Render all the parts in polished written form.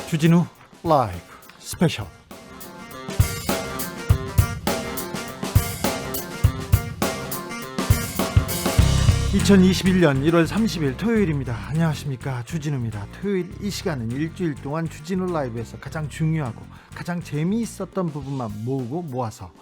주진우 라이브 스페셜 2021년 1월 30일 토요일입니다. 안녕하십니까, 주진우입니다. 토요일 이 시간은 일주일 동안 주진우 라이브에서 가장 중요하고 가장 재미있었던 부분만 모아서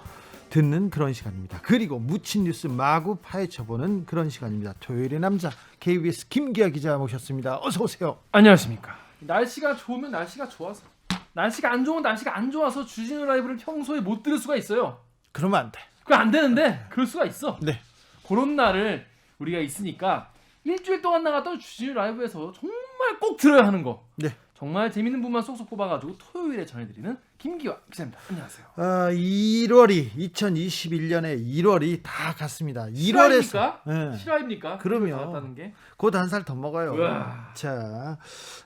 듣는 그런 시간입니다. 그리고 묻힌 뉴스 마구 파헤쳐보는 그런 시간입니다. 토요일의 남자 KBS 김기아 기자 모셨습니다. 어서 오세요. 안녕하십니까. 날씨가 좋으면 날씨가 좋아서, 날씨가 안 좋으면 날씨가 안 좋아서 주진우 라이브를 평소에 못 들을 수가 있어요. 그러면 안 돼. 그거 안 되는데 그럴 수가 있어. 네. 그런 날을 우리가 있으니까 일주일 동안 나갔던 주진우 라이브에서 정말 꼭 들어야 하는 거, 네. 정말 재밌는 부분만 쏙쏙 뽑아가지고 토요일에 전해드리는 김기화 기자입니다. 안녕하세요. 2021년의 1월이 다 갔습니다. 1월에서 네. 실화입니까? 그러면 곧 한 살 더 먹어요. 우와. 자,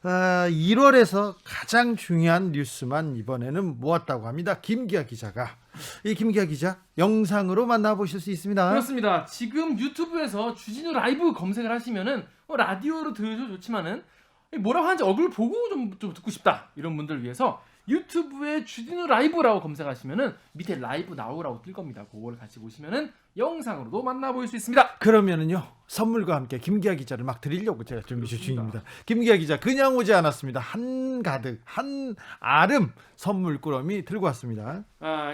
1월에서 가장 중요한 뉴스만 이번에는 모았다고 합니다. 김기아 기자가. 이 김기아 기자 영상으로 만나보실 수 있습니다. 그렇습니다. 지금 유튜브에서 주진우 라이브 검색을 하시면은 라디오로 들으셔도 좋지만은 뭐라고 하는지 얼굴 보고 좀 듣고 싶다, 이런 분들을 위해서 유튜브에 주진우 라이브라고 검색하시면은 밑에 라이브 나오라고 뜰 겁니다. 그걸 같이 보시면은 영상으로도 만나볼 수 있습니다. 그러면은요, 선물과 함께 김기아 기자를 막 드리려고 제가 준비 중입니다. 김기아 기자 그냥 오지 않았습니다. 한가득 한 아름 선물 꾸러미 들고 왔습니다.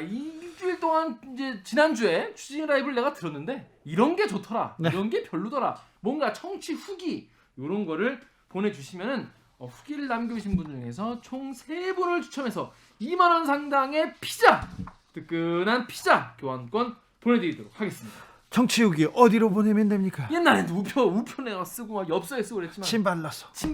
일주일 동안 이제 지난주에 주진우 라이브를 내가 들었는데 이런 게 좋더라, 네. 이런 게 별로더라, 뭔가 청취 후기 이런 거를 보내주시면은 후기를 남겨주신 분 중에서 총 3분을 추첨해서 2만 원 상당의 피자, 뜨끈한 피자 교환권 보내드리도록 하겠습니다. 청취 후기 어디로 보내면 됩니까? 옛날에는 우표 내가 쓰고 막 엽서에 쓰고 그랬지만, 침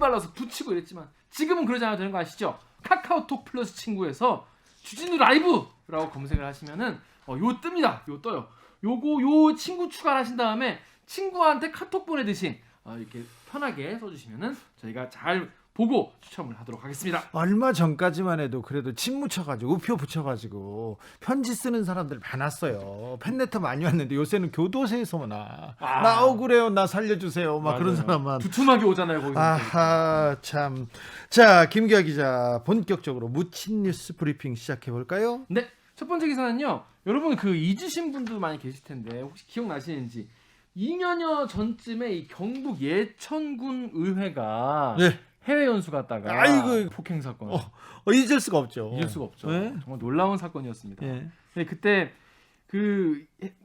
발라서 붙이고 이랬지만 지금은 그러지 않아도 되는 거 아시죠? 카카오톡 플러스 친구에서 주진우 라이브라고 검색을 하시면은 요 뜹니다. 요 떠요. 요 친구 추가를 하신 다음에 친구한테 카톡 보내듯이 이렇게 편하게 써주시면은 저희가 잘 보고 추첨을 하도록 하겠습니다. 얼마 전까지만 해도 그래도 침 묻혀가지고 우표 붙여가지고 편지 쓰는 사람들 많았어요. 팬레터 많이 왔는데 요새는 교도소에서 나 억울해요, 나 살려주세요, 막 그런 사람만 두툼하게 오잖아요, 거기서. 아하, 참. 자, 김기아 기자 본격적으로 묻힌 뉴스 브리핑 시작해 볼까요? 네, 첫 번째 기사는요, 여러분 잊으신 분도 많이 계실 텐데 혹시 기억나시는지, 2년여 전쯤에 이 경북 예천군 의회가 네. 해외 연수 갔다가 아이고, 폭행 사건, 잊을 수가 없죠. 잊을 수가 없죠. 네? 정말 놀라운 사건이었습니다. 네. 네, 그때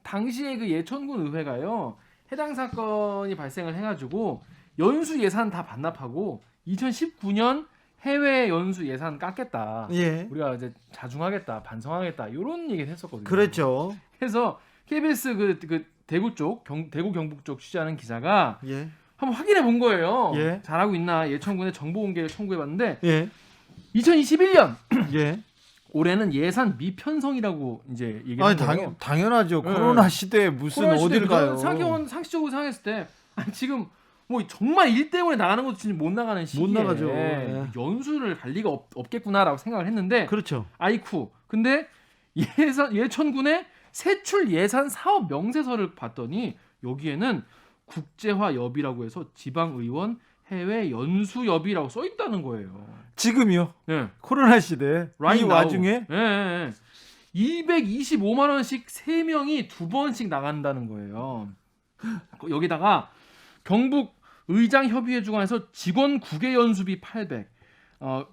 당시에 예천군 의회가요, 해당 사건이 발생을 해가지고 연수 예산 다 반납하고 2019년 해외 연수 예산 깎겠다. 예. 우리가 이제 자중하겠다, 반성하겠다, 이런 얘기를 했었거든요. 그랬죠. 그래서 KBS 그 대구 쪽, 대구 경북 쪽 취재하는 기자가 예. 한번 확인해 본 거예요. 예. 잘하고 있나 예천군에 정보 공개를 청구해 봤는데, 예. 2021년 예. 올해는 예산 미편성이라고 이제 얘기를 한 거예요. 당연하죠. 네. 코로나 시대에 무슨 코로나 시대 어딜 가요? 상식적으로 생각했을 때 지금 뭐 정말 일 때문에 나가는 것도 진짜 못 나가는 시기에 못 나가죠. 네. 연수를 갈 리가 없겠구나라고 생각을 했는데, 그렇죠. 아이쿠, 근데 예천군의 세출 예산 사업 명세서를 봤더니 여기에는 국제화 여비라고 해서 지방 의원 해외 연수 여비라고 써 있다는 거예요. 지금요? 네. 코로나 시대 이 와중에 225만 원씩 3명이 2번씩 나간다는 거예요. 여기다가 경북 의장 협의회 주관에서 직원 국외 연수비 800,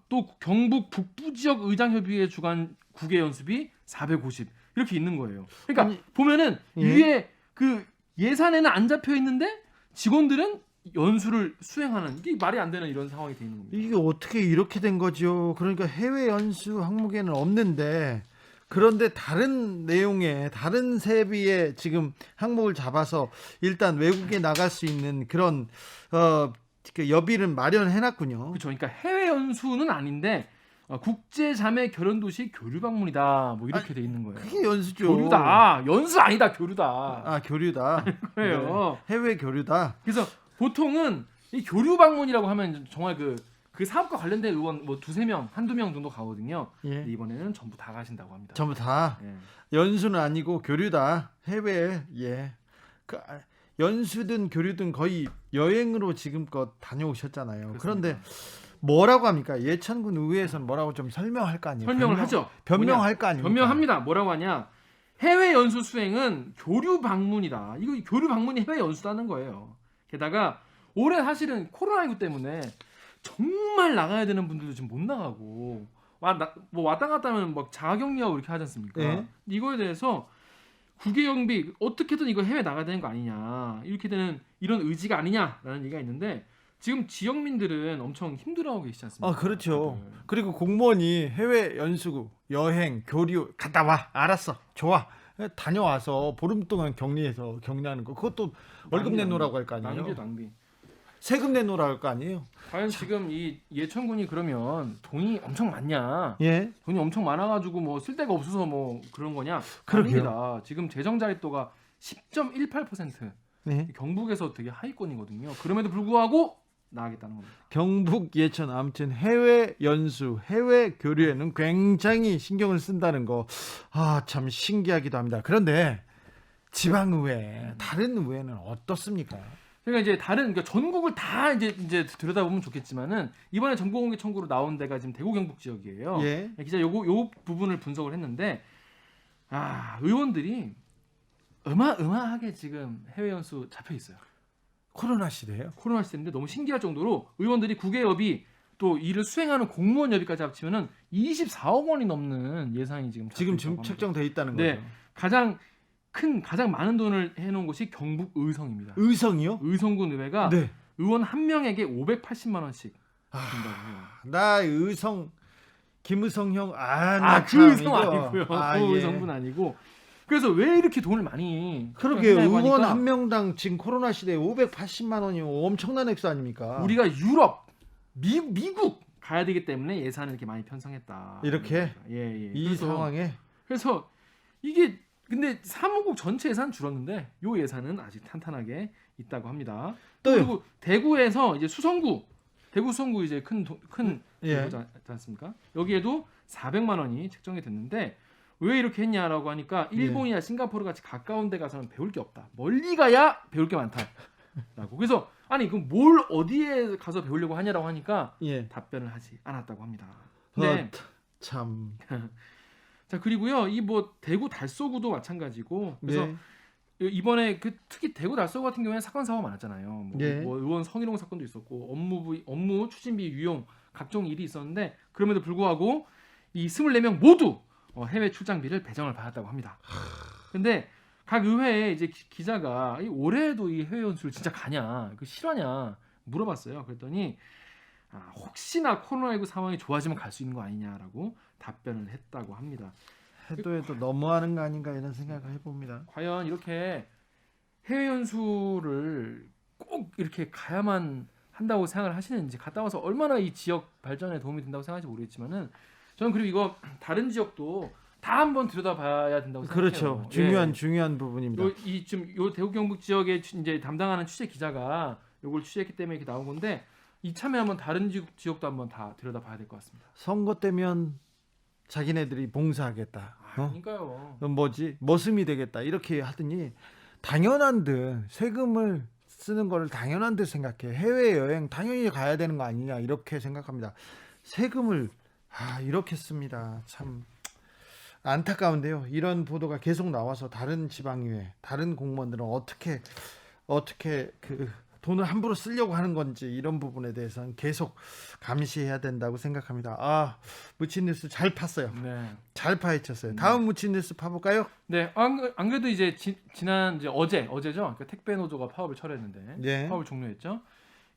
또 경북 북부 지역 의장 협의회 주관 국외 연수비 450, 이렇게 있는 거예요. 그러니까 보면은 위에 그 예산에는 안 잡혀 있는데 직원들은 연수를 수행하는, 이게 말이 안 되는 이런 상황이 돼 있는 겁니다. 이게 어떻게 이렇게 된 거죠? 그러니까 해외 연수 항목에는 없는데, 그런데 다른 내용에 다른 세비에 지금 항목을 잡아서 일단 외국에 나갈 수 있는 그런 그 여비를 마련해 놨군요. 그렇죠. 그러니까 해외 연수는 아닌데 국제 자매 결혼 도시 교류 방문이다, 뭐 이렇게 돼 있는 거예요. 그게 연수죠. 교류다. 연수 아니다, 교류다. 교류다. 그래요. 네. 해외 교류다. 그래서 보통은 이 교류 방문이라고 하면 정말 그 사업과 관련된 의원 뭐 두세 명, 한두 명 정도 가거든요. 예. 근데 이번에는 전부 다 가신다고 합니다. 전부 다. 예. 연수는 아니고 교류다. 해외. 예. 연수든 교류든 거의 여행으로 지금껏 다녀오셨잖아요. 그렇습니다. 그런데 뭐라고 합니까? 예천군 의회에서는 뭐라고 좀 설명할 거 아니에요? 설명을 하죠. 변명할 거 아닙니까? 변명합니다. 뭐라고 하냐? 해외 연수 수행은 교류 방문이다. 이거 교류 방문이 해외 연수라는 거예요. 게다가 올해 사실은 코로나19 때문에 정말 나가야 되는 분들도 지금 못 나가고 뭐 왔다 갔다 하면 막 자가격리하고 이렇게 하지 않습니까? 네. 이거에 대해서 국외경비 어떻게든 이거 해외 나가야 되는 거 아니냐 이렇게 되는 이런 의지가 아니냐라는 얘기가 있는데 지금 지역민들은 엄청 힘들어하고 계시지 않습니까? 아, 그렇죠. 다들. 그리고 공무원이 해외 연수, 여행, 교류 갔다 와. 알았어. 좋아. 다녀와서 보름 동안 격리해서 격리하는 거. 그것도 월급 낭비, 내놓으라고 할 거 아니에요? 낭비. 세금 내놓으라고 할 거 아니에요? 과연 지금 이 예천군이 그러면 돈이 엄청 많냐? 예. 돈이 엄청 많아가지고 뭐 쓸 데가 없어서 뭐 그런 거냐? 그러게요. 아닙니다. 지금 재정 자립도가 10.18%. 네. 경북에서 되게 하위권이거든요. 그럼에도 불구하고 나가겠다는 겁니다. 경북 예천 아무튼 해외 연수, 해외 교류에는 굉장히 신경을 쓴다는 거. 아, 참 신기하기도 합니다. 그런데 지방 의회, 다른 의회는 어떻습니까? 그러니까 이제 다른 그러니까 전국을 다 이제 들여다보면 좋겠지만은 이번에 정보공개 청구로 나온 데가 지금 대구 경북 지역이에요. 예. 기자 요 부분을 분석을 했는데 의원들이 어마어마하게 지금 해외 연수 잡혀 있어요. 코로나 시대예요. 코로나 시대인데 너무 신기할 정도로 의원들이 국외여비 또 이를 수행하는 공무원 여비까지 합치면은 24억 원이 넘는 예산이 지금 지금 잡혀 있다고 합니다. 책정돼 있다는 네. 거죠. 가장 많은 돈을 해놓은 곳이 경북 의성입니다. 의성이요? 의성군 의회가 네. 의원 한 명에게 580만 원씩 준다고 해요. 나 의성 김의성 형 그 의성 아니고요. 그 의성군 아니고. 그래서 왜 이렇게 돈을 많이 그러게 했냐고 의원 하니까 한 명당 지금 코로나 시대에 580만 원이면 엄청난 액수 아닙니까? 우리가 유럽, 미국 가야 되기 때문에 예산을 이렇게 많이 편성했다. 이렇게? 예. 이 상황에 그래서 이게 근데 사무국 전체 예산 줄었는데 요 예산은 아직 탄탄하게 있다고 합니다. 또요? 그리고 대구에서 이제 대구 수성구 이제 큰 예. 대구지 않습니까? 여기에도 400만 원이 책정이 됐는데 왜 이렇게 했냐라고 하니까 일본이나 싱가포르 같이 가까운 데 가서는 배울 게 없다. 멀리 가야 배울 게 많다라고. 그래서 아니 그럼 뭘 어디에 가서 배우려고 하냐라고 하니까 예. 답변을 하지 않았다고 합니다. 근데 참. 자 그리고요 이 뭐 대구 달서구도 마찬가지고 그래서 네. 이번에 특히 대구 달서구 같은 경우에는 사건 사고가 많았잖아요. 뭐 의원 성희롱 사건도 있었고 업무 추진비 유용 각종 일이 있었는데 그럼에도 불구하고 이 24명 모두 해외 출장비를 배정을 받았다고 합니다. 근데 각 의회에 이제 기자가 올해도 이 해외 연수를 진짜 가냐, 그 실화냐 물어봤어요. 그랬더니 혹시나 코로나19 상황이 좋아지면 갈 수 있는 거 아니냐라고 답변을 했다고 합니다. 해도 너무하는 거 아닌가 이런 생각을 해봅니다. 과연 이렇게 해외 연수를 꼭 이렇게 가야만 한다고 생각을 하시는지 갔다 와서 얼마나 이 지역 발전에 도움이 된다고 생각할지 모르겠지만은 저는 그리고 이거 다른 지역도 다 한번 들여다봐야 된다고 생각해요. 그렇죠. 중요한 부분입니다. 요 대구 경북 지역에 이제 담당하는 취재 기자가 요걸 취재했기 때문에 이렇게 나온 건데 이참에 한번 다른 지역도 한번 다 들여다봐야 될 것 같습니다. 선거 때면 자기네들이 봉사하겠다. 그러니까요. 뭐지? 머슴이 되겠다. 이렇게 하더니 당연한 듯 세금을 쓰는 거를 당연한 듯 생각해. 해외 여행 당연히 가야 되는 거 아니냐 이렇게 생각합니다. 세금을 이렇게 씁니다. 참 안타까운데요. 이런 보도가 계속 나와서 다른 지방의회, 다른 공무원들은 어떻게 그 돈을 함부로 쓰려고 하는 건지 이런 부분에 대해서는 계속 감시해야 된다고 생각합니다. 무친 뉴스 잘 팠어요. 네. 잘 파헤쳤어요. 다음 무친 뉴스 파볼까요? 네. 안 그래도 이제 지난 이제 어제죠. 그러니까 택배 노조가 파업을 철회했는데 네. 파업을 종료했죠.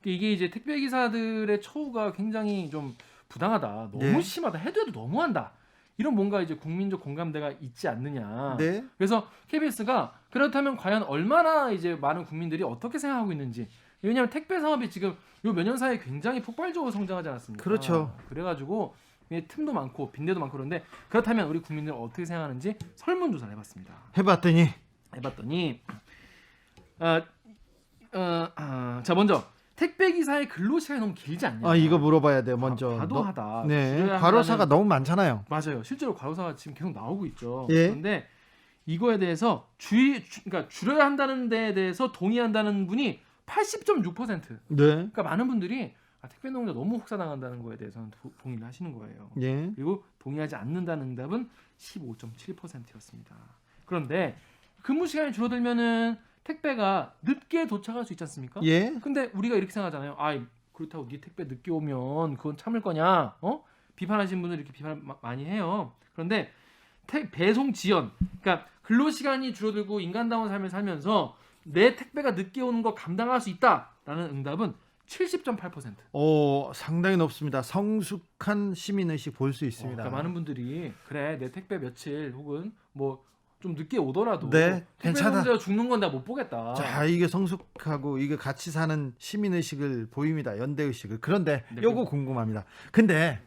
이게 이제 택배 기사들의 처우가 굉장히 좀 부당하다. 너무 네. 심하다. 해도 너무한다. 이런 뭔가 이제 국민적 공감대가 있지 않느냐. 네. 그래서 KBS가 그렇다면 과연 얼마나 이제 많은 국민들이 어떻게 생각하고 있는지. 왜냐하면 택배 사업이 지금 요 몇 년 사이에 굉장히 폭발적으로 성장하지 않았습니까? 그렇죠. 그래가지고 틈도 많고 빈대도 많고 그런데 그렇다면 우리 국민들은 어떻게 생각하는지 설문조사를 해봤습니다. 해봤더니 자 먼저 택배 기사의 근로 시간이 너무 길지 않냐? 이거 물어봐야 돼. 먼저. 과도하다. 네. 과로사가 너무 많잖아요. 맞아요. 실제로 과로사가 지금 계속 나오고 있죠. 예. 그런데 이거에 대해서 그러니까 줄여야 한다는 데에 대해서 동의한다는 분이 80.6%. 네. 그러니까 많은 분들이 택배 노동자 너무 혹사당한다는 거에 대해서는 동의를 하시는 거예요. 예. 그리고 동의하지 않는다는 응답은 15.7%였습니다. 그런데 근무 시간이 줄어들면은 택배가 늦게 도착할 수 있지 않습니까? 예. 근데 우리가 이렇게 생각하잖아요. 아, 그렇다고 네 택배 늦게 오면 그건 참을 거냐? 비판하시는 분들 이렇게 비판 많이 해요. 그런데 배송 지연, 그러니까 근로 시간이 줄어들고 인간다운 삶을 살면서 내 택배가 늦게 오는 거 감당할 수 있다라는 응답은 70.8%. 상당히 높습니다. 성숙한 시민의식 볼 수 있습니다. 그러니까 많은 분들이 그래 내 택배 며칠 혹은 뭐 좀 늦게 오더라도 네, 택배 괜찮아. 노동자가 죽는 건 나 못 보겠다. 자, 이게 성숙하고 이게 같이 사는 시민의식을 보입니다. 연대의식을. 그런데 네, 요거 궁금합니다. 근데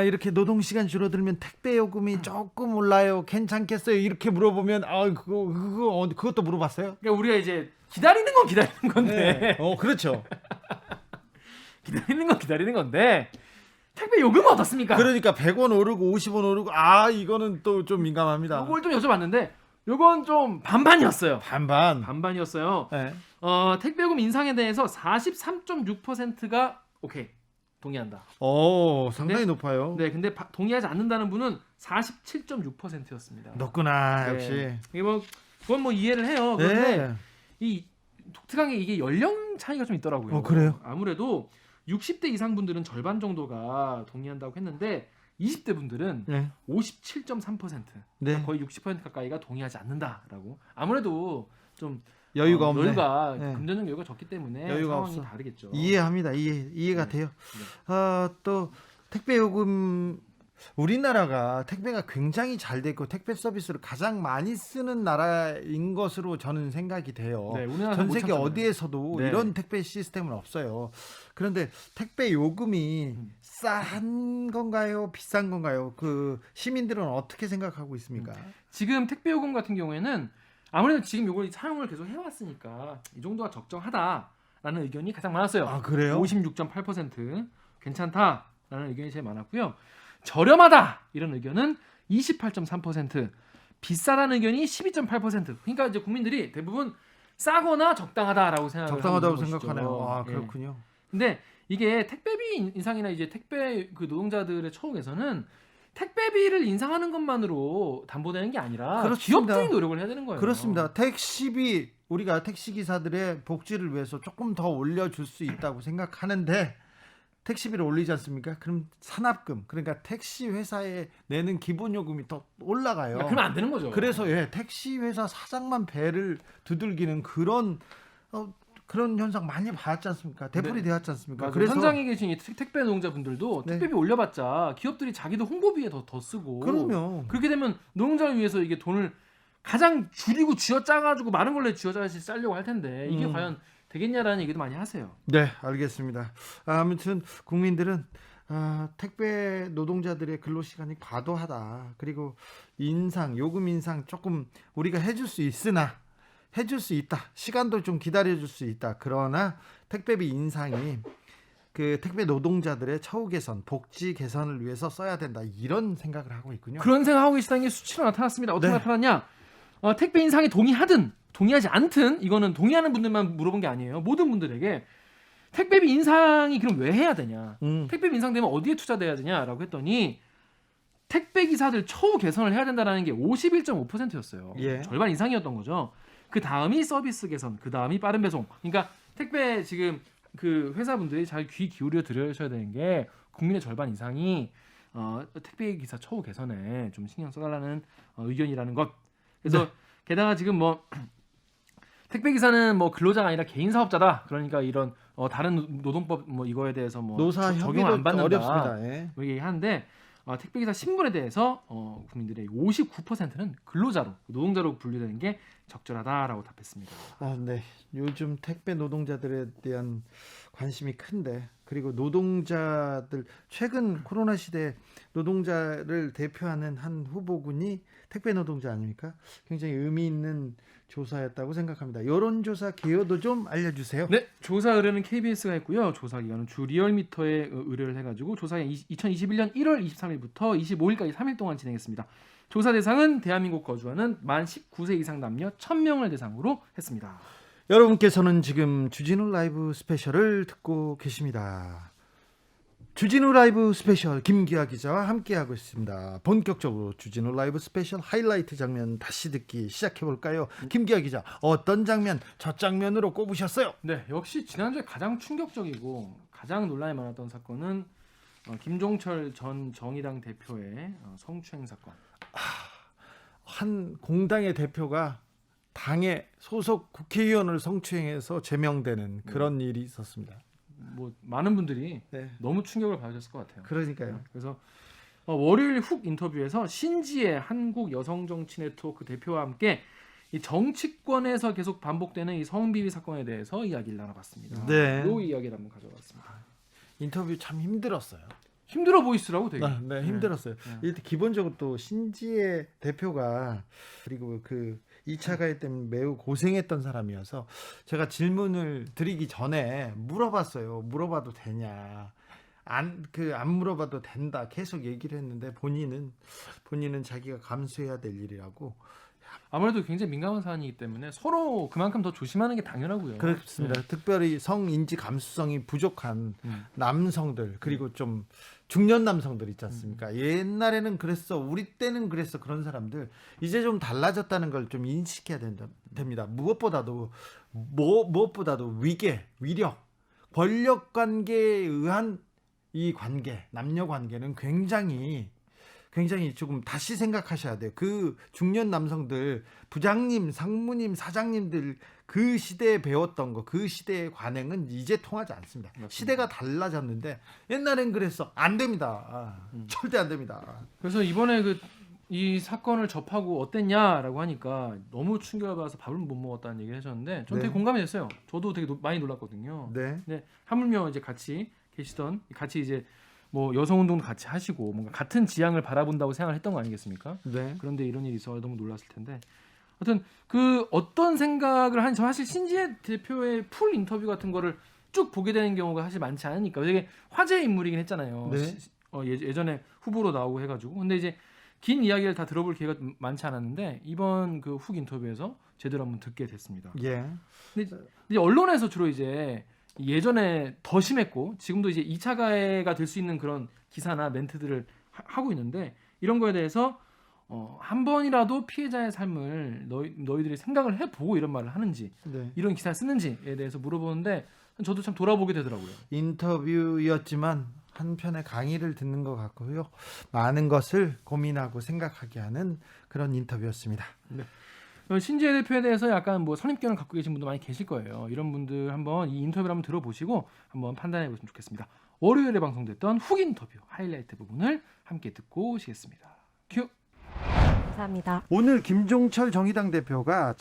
이렇게 노동시간 줄어들면 택배 요금이 조금 올라요. 괜찮겠어요? 이렇게 물어보면 그것도 물어봤어요? 그러니까 우리가 이제 기다리는 건 기다리는 건데 네. 그렇죠. 기다리는 건 기다리는 건데 택배 요금은 어떻습니까? 그러니까 100원 오르고 50원 오르고 이거는 또 좀 민감합니다. 요걸 좀 여쭤봤는데 요건 좀 반반이었어요. 반반이었어요. 네. 택배 요금 인상에 대해서 43.6%가 오케이 동의한다. 상당히 높아요. 네, 근데 동의하지 않는다는 분은 47.6%였습니다. 높구나. 네. 역시. 이게 그건 뭐 이해를 해요. 그런데 네. 이 독특한 게 이게 연령 차이가 좀 있더라고요. 그래요? 아무래도 60대 이상 분들은 절반 정도가 동의한다고 했는데 20대 분들은 네. 57.3%, 네. 거의 60% 가까이가 동의하지 않는다라고. 아무래도 좀 여유가 없네. 여유가 네. 금전적 여유가 적기 때문에 여유가 상황이 없어. 다르겠죠. 이해합니다. 이해가 네. 돼요. 또 택배 요금 우리나라가 택배가 굉장히 잘 돼 있고 택배 서비스를 가장 많이 쓰는 나라인 것으로 저는 생각이 돼요. 네, 우리나라 전 못 세계 참잖아요. 어디에서도 네. 이런 택배 시스템은 없어요. 그런데 택배 요금이 싼 건가요? 비싼 건가요? 그 시민들은 어떻게 생각하고 있습니까? 지금 택배 요금 같은 경우에는 아무래도 지금 요걸 사용을 계속 해왔으니까 이 정도가 적정하다라는 의견이 가장 많았어요. 그래요? 56.8% 괜찮다라는 의견이 제일 많았고요. 저렴하다 이런 의견은 28.3%, 비싸다는 의견이 12.8%. 그러니까 이제 국민들이 대부분 싸거나 적당하다라고 적당하다고 것이죠. 생각하네요. 예. 그렇군요. 근데 이게 택배비 인상이나 이제 택배 그 노동자들의 처우에서는 택배비를 인상하는 것만으로 담보되는 게 아니라 그렇습니다. 기업들이 노력을 해야 되는 거예요. 그렇습니다. 택시비 우리가 택시 기사들의 복지를 위해서 조금 더 올려줄 수 있다고 생각하는데 택시비를 올리지 않습니까? 그럼 산업금 그러니까 택시 회사에 내는 기본 요금이 더 올라가요. 그러면 안 되는 거죠. 그래서 택시 회사 사장만 배를 두들기는 그런 현상 많이 봤지 않습니까? 되풀이 되었지 않습니까? 그래서 현장에 계신 이 택배 노동자분들도 네. 택배비 올려봤자 기업들이 자기도 홍보비에 더 쓰고 그럼요. 그렇게 되면 노동자를 위해서 이게 돈을 가장 줄이고 쥐어짜가지고 많은 걸로 쥐어짜려고 할 텐데 이게 과연 되겠냐라는 얘기도 많이 하세요. 네, 알겠습니다. 아무튼 국민들은 택배 노동자들의 근로 시간이 과도하다. 그리고 요금 인상 조금 우리가 해줄 수 있으나 해줄 수 있다. 시간도 좀 기다려줄 수 있다. 그러나 택배비 인상이 그 택배 노동자들의 처우 개선, 복지 개선을 위해서 써야 된다. 이런 생각을 하고 있군요. 그런 생각하고 계시다는 게 수치로 나타났습니다. 어떻게 네. 나타났냐? 택배 인상에 동의하든 동의하지 않든 이거는 동의하는 분들만 물어본 게 아니에요. 모든 분들에게 택배비 인상이 그럼 왜 해야 되냐? 택배비 인상되면 어디에 투자돼야 되냐라고 했더니 택배 기사들 처우 개선을 해야 된다는 게 51.5%였어요. 예. 절반 이상이었던 거죠. 그 다음이 서비스 개선, 그 다음이 빠른 배송. 그러니까 택배 지금 그 회사분들이 잘 귀 기울여 들으셔야 되는 게 국민의 절반 이상이 택배 기사 처우 개선에 좀 신경 써달라는 의견이라는 것. 그래서 네. 게다가 지금 택배 기사는 근로자가 아니라 개인 사업자다. 그러니까 이런 다른 노동법 이거에 대해서 노사 적용 안 받는다. 어렵습니다. 예. 얘기하는데 택배 기사 신분에 대해서 국민들의 59%는 근로자로 노동자로 분류되는 게 적절하다라고 답했습니다. 네. 요즘 택배 노동자들에 대한 관심이 큰데 그리고 노동자들 최근 코로나 시대에 노동자를 대표하는 한 후보군이 택배 노동자 아닙니까? 굉장히 의미 있는 조사였다고 생각합니다. 여론조사 개요도 좀 알려주세요. 네, 조사 의뢰는 KBS가 했고요. 조사 기간은 주 리얼미터에 의뢰를 해가지고 조사가 2021년 1월 23일부터 25일까지 3일 동안 진행했습니다. 조사 대상은 대한민국 거주하는 만 19세 이상 남녀 1,000명을 대상으로 했습니다. 여러분께서는 지금 주진우 라이브 스페셜을 듣고 계십니다. 주진우 라이브 스페셜 김기아 기자와 함께하고 있습니다. 본격적으로 주진우 라이브 스페셜 하이라이트 장면 다시 듣기 시작해볼까요? 김기아 기자, 어떤 장면, 첫 장면으로 꼽으셨어요? 네, 역시 지난주에 가장 충격적이고 가장 논란이 많았던 사건은 김종철 전 정의당 대표의 성추행 사건. 한 공당의 대표가 당의 소속 국회의원을 성추행해서 제명되는 그런 일이 있었습니다. 뭐 많은 분들이 네. 너무 충격을 받으셨을 것 같아요. 그러니까요. 그래서 월요일 훅 인터뷰에서 신지혜 한국 여성 정치 네트워크 대표와 함께 이 정치권에서 계속 반복되는 이 성비위 사건에 대해서 이야기를 나눠봤습니다. 네. 이 이야기를 한번 가져봤습니다. 인터뷰 참 힘들었어요. 힘들어 보이시더라고 되게. 네, 힘들었어요. 일단 기본적으로 또 신지혜 대표가 그리고 그 2차 가해 때문에 매우 고생했던 사람이어서 제가 질문을 드리기 전에 물어봤어요. 물어봐도 되냐? 안 물어봐도 된다. 계속 얘기를 했는데 본인은 자기가 감수해야 될 일이라고. 아무래도 굉장히 민감한 사안이기 때문에 서로 그만큼 더 조심하는 게 당연하고요. 그렇습니다. 특별히 성인지 감수성이 부족한 남성들 그리고 좀 중년 남성들 있지 않습니까? 옛날에는 그랬어, 우리 때는 그랬어, 그런 사람들 이제 좀 달라졌다는 걸 좀 인식해야 됩니다. 무엇보다도 위력, 권력 관계에 의한 이 관계, 남녀 관계는 굉장히 조금 다시 생각하셔야 돼요. 그 중년 남성들, 부장님, 상무님, 사장님들 그 시대에 배웠던 거, 그 시대의 관행은 이제 통하지 않습니다. 맞습니다. 시대가 달라졌는데 옛날엔 그랬어. 안 됩니다. 절대 안 됩니다. 그래서 이번에 이 사건을 접하고 어땠냐라고 하니까 너무 충격을 받아서 밥을 못 먹었다는 얘기를 하셨는데 저는 되게 공감이 됐어요. 저도 되게 많이 놀랐거든요. 네. 근데 하물며 이제 같이 이제 뭐 여성 운동도 같이 하시고 뭔가 같은 지향을 바라본다고 생각을 했던 거 아니겠습니까? 네. 그런데 이런 일이 있어 너무 놀랐을 텐데. 하여튼 어떤 생각을 하는지 사실 신지혜 대표의 풀 인터뷰 같은 거를 쭉 보게 되는 경우가 사실 많지 않으니까 되게 화제의 인물이긴 했잖아요. 네. 예전에 후보로 나오고 해가지고. 근데 이제 긴 이야기를 다 들어볼 기회가 많지 않았는데 이번 그 훅 인터뷰에서 제대로 한번 듣게 됐습니다. 예. 근데 언론에서 주로 이제 예전에 더 심했고 지금도 이제 2차 가해가 될 수 있는 그런 기사나 멘트들을 하고 있는데 이런 거에 대해서 한 번이라도 피해자의 삶을 너희들이 생각을 해보고 이런 말을 하는지 네. 이런 기사를 쓰는지에 대해서 물어보는데 저도 참 돌아보게 되더라고요. 인터뷰였지만 한편의 강의를 듣는 것 같고요. 많은 것을 고민하고 생각하게 하는 그런 인터뷰였습니다. 네. 신지혜 대표에 대해서 약간 뭐 선입견을 갖고 계신 분도 많이 계실 거예요. 이런 분들 한번 이 인터뷰를 한번 들어보시고 한번 판단해 보시면 좋겠습니다. 월요일에 방송됐던 훅 인터뷰 하이라이트 부분을 함께 듣고 오시겠습니다. 큐. 감사합니다. 오늘 김종철 정의당 대표가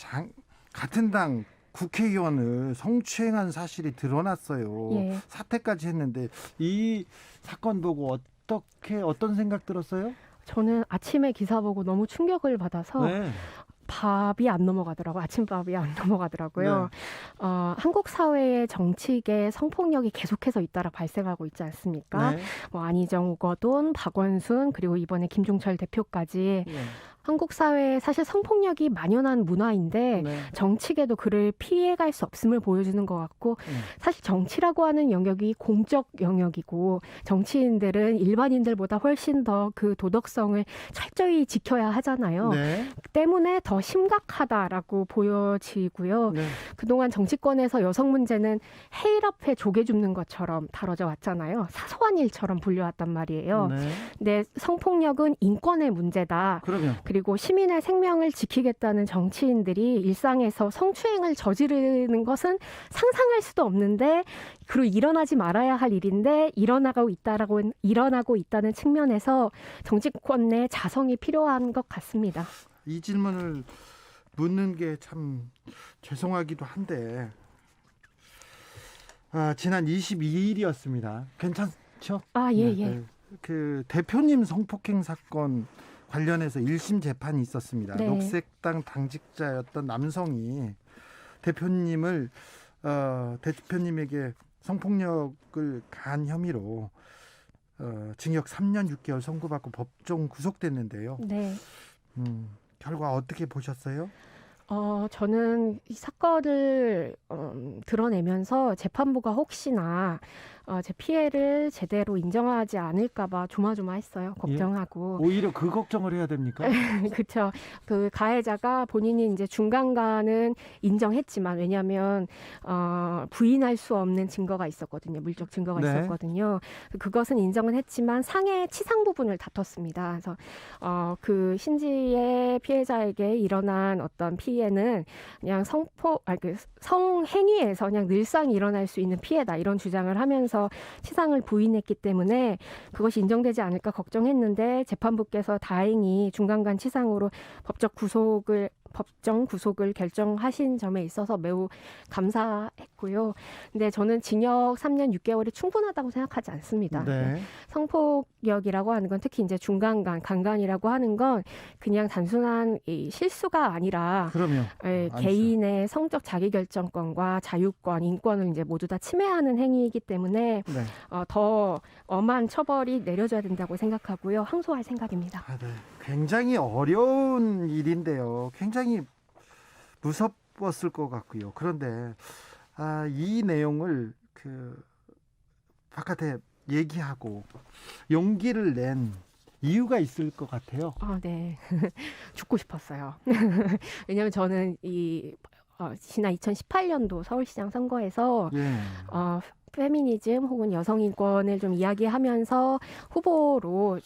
같은 당 국회의원을 성추행한 사실이 드러났어요. 예. 사퇴까지 했는데 이 사건 보고 어떤 생각 들었어요? 저는 아침에 기사 보고 너무 충격을 받아서 네. 밥이 안 넘어가더라고요. 아침밥이 안 넘어가더라고요. 한국 사회의 정치계 성폭력이 계속해서 잇따라 발생하고 있지 않습니까? 네. 뭐 안희정, 우거돈, 박원순 그리고 이번에 김종철 대표까지 한국 사회에 사실 성폭력이 만연한 문화인데 네. 정치계도 그를 피해갈 수 없음을 보여주는 것 같고 사실 정치라고 하는 영역이 공적 영역이고 정치인들은 일반인들보다 훨씬 더 그 도덕성을 철저히 지켜야 하잖아요. 네. 때문에 더 심각하다라고 보여지고요. 네. 그동안 정치권에서 여성 문제는 해일 앞에 조개 줍는 것처럼 다뤄져 왔잖아요. 사소한 일처럼 불려왔단 말이에요. 네. 근데 성폭력은 인권의 문제다. 그러면 그리고 시민의 생명을 지키겠다는 정치인들이 일상에서 성추행을 저지르는 것은 상상할 수도 없는데 그리고 일어나지 말아야 할 일인데 일어나고 있다는 측면에서 정치권 내 자성이 필요한 것 같습니다. 이 질문을 묻는 게 참 죄송하기도 한데 지난 22일이었습니다. 괜찮죠? 예. 네. 그 대표님 성폭행 사건 관련해서 1심 재판이 있었습니다. 네. 녹색당 당직자였던 남성이 대표님에게 성폭력을 가한 혐의로 징역 3년 6개월 선고받고 법정 구속됐는데요. 네. 결과 어떻게 보셨어요? 저는 이 사건을 드러내면서 재판부가 혹시나 제 피해를 제대로 인정하지 않을까봐 조마조마했어요. 걱정하고. 오히려 그 걱정을 해야 됩니까? 그렇죠. 그 가해자가 본인이 이제 중간간은 인정했지만 왜냐하면 부인할 수 없는 증거가 있었거든요. 물적 증거가 네. 있었거든요. 그것은 인정은 했지만 상해 치상 부분을 다퉜습니다. 그래서 그 신지의 피해자에게 일어난 어떤 피해는 그냥 성행위에서 그냥 늘상 일어날 수 있는 피해다 이런 주장을 하면서 치상을 부인했기 때문에 그것이 인정되지 않을까 걱정했는데 재판부께서 다행히 중간간 치상으로 법정 구속을 결정하신 점에 있어서 매우 감사했고요. 근데 저는 징역 3년 6개월이 충분하다고 생각하지 않습니다. 네. 성폭력이라고 하는 건 특히 이제 강간이라고 하는 건 그냥 단순한 이 실수가 아니라 그러면 개인의 성적 자기결정권과 자유권, 인권을 이제 모두 다 침해하는 행위이기 때문에 네. 더 엄한 처벌이 내려져야 된다고 생각하고요. 항소할 생각입니다. 네. 굉장히 어려운 일인데요. 굉장히 무섭었을 것 같고요. 그런데 이 내용을 바깥에 얘기하고 용기를 낸 이유가 있을 것 같아요. 네. 죽고 싶었어요. 왜냐하면 저는 지난 2018년도 서울시장 선거에서 예. 페미니즘 혹은 여성 인권을 좀 이야기하면서 후보로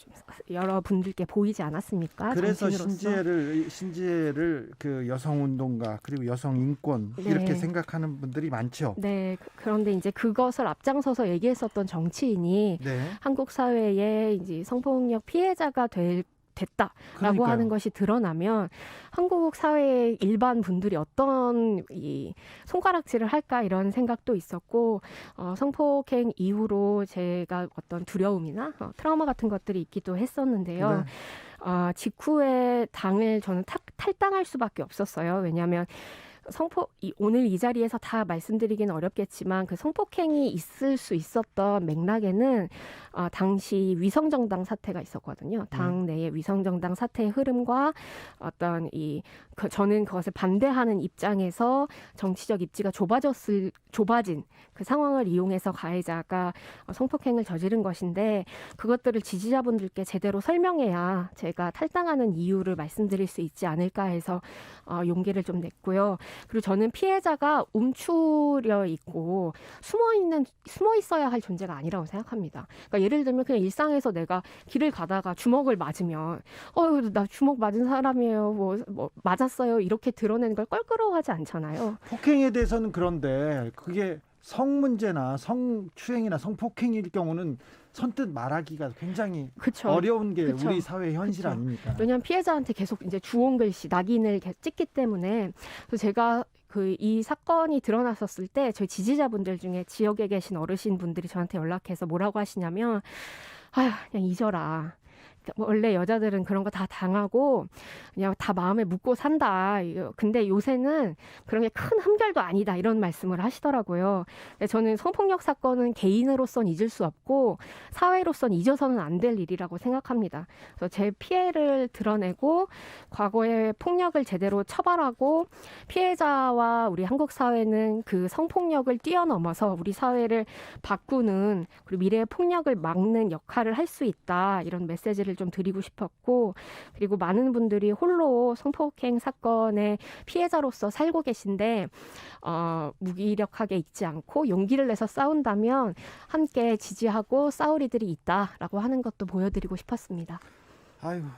여러 분들께 보이지 않았습니까? 그래서 정치인으로서. 신지혜를 그 여성 운동가 그리고 여성 인권 네. 이렇게 생각하는 분들이 많죠. 네. 그런데 이제 그것을 앞장서서 얘기했었던 정치인이 네. 한국 사회에 이제 성폭력 피해자가 됐다라고 그러니까요. 하는 것이 드러나면 한국 사회의 일반 분들이 어떤 이 손가락질을 할까 이런 생각도 있었고 성폭행 이후로 제가 어떤 두려움이나 트라우마 같은 것들이 있기도 했었는데요. 네. 직후에 당을 저는 탈당할 수밖에 없었어요. 왜냐하면 오늘 이 자리에서 다 말씀드리기는 어렵겠지만 그 성폭행이 있을 수 있었던 맥락에는 당시 위성정당 사태가 있었거든요. 당 내의 위성정당 사태의 흐름과 어떤 저는 그것을 반대하는 입장에서 정치적 입지가 좁아진 그 상황을 이용해서 가해자가 성폭행을 저지른 것인데 그것들을 지지자분들께 제대로 설명해야 제가 탈당하는 이유를 말씀드릴 수 있지 않을까 해서 용기를 좀 냈고요. 그리고 저는 피해자가 움츠려 있고 숨어 있어야 할 존재가 아니라고 생각합니다. 그러니까 예를 들면 그냥 일상에서 내가 길을 가다가 주먹을 맞으면 나 주먹 맞은 사람이에요. 뭐 맞았어요. 이렇게 드러내는 걸 껄끄러워하지 않잖아요. 폭행에 대해서는 그런데 그게 성문제나 성추행이나 성폭행일 경우는 선뜻 말하기가 굉장히 그쵸. 어려운 게 그쵸. 우리 사회의 현실 그쵸. 아닙니까? 왜냐하면 피해자한테 계속 이제 주홍 글씨, 낙인을 찍기 때문에 그래서 제가 이 사건이 드러났었을 때 저희 지지자분들 중에 지역에 계신 어르신분들이 저한테 연락해서 뭐라고 하시냐면 그냥 잊어라. 원래 여자들은 그런 거 다 당하고 그냥 다 마음에 묻고 산다. 근데 요새는 그런 게 큰 흠결도 아니다. 이런 말씀을 하시더라고요. 저는 성폭력 사건은 개인으로선 잊을 수 없고 사회로선 잊어서는 안 될 일이라고 생각합니다. 그래서 제 피해를 드러내고 과거의 폭력을 제대로 처벌하고 피해자와 우리 한국 사회는 그 성폭력을 뛰어넘어서 우리 사회를 바꾸는 그리고 미래의 폭력을 막는 역할을 할 수 있다. 이런 메시지를 좀 드리고 싶었고 그리고 많은 분들이 홀로 성폭행 사건의 피해자로서 살고 계신데 무기력하게 있지 않고 용기를 내서 싸운다면 함께 지지하고 싸울 이들이 있다라고 하는 것도 보여드리고 싶었습니다. 아이고,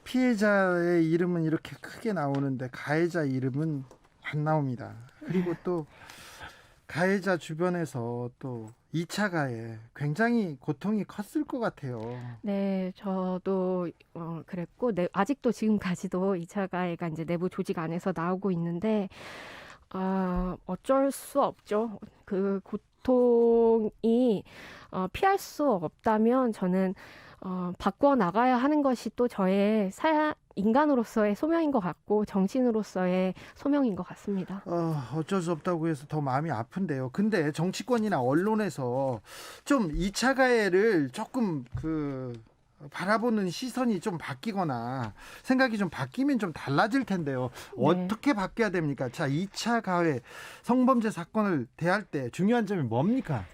피해자의 이름은 이렇게 크게 나오는데 가해자 이름은 안 나옵니다. 그리고 또 가해자 주변에서 또 2차 가해 굉장히 고통이 컸을 것 같아요. 네, 저도 그랬고 아직도 지금까지도 2차 가해가 이제 내부 조직 안에서 나오고 있는데 어쩔 수 없죠. 그 고통이 피할 수 없다면 저는 바꿔 나가야 하는 것이 또 저의 인간으로서의 소명인 것 같고 정치인으로서의 소명인 것 같습니다. 어쩔 수 없다고 해서 더 마음이 아픈데요. 근데 정치권이나 언론에서 좀 2차 가해를 조금 바라보는 시선이 좀 바뀌거나 생각이 좀 바뀌면 좀 달라질 텐데요. 네. 어떻게 바뀌어야 됩니까? 자, 2차 가해 성범죄 사건을 대할 때 중요한 점이 뭡니까?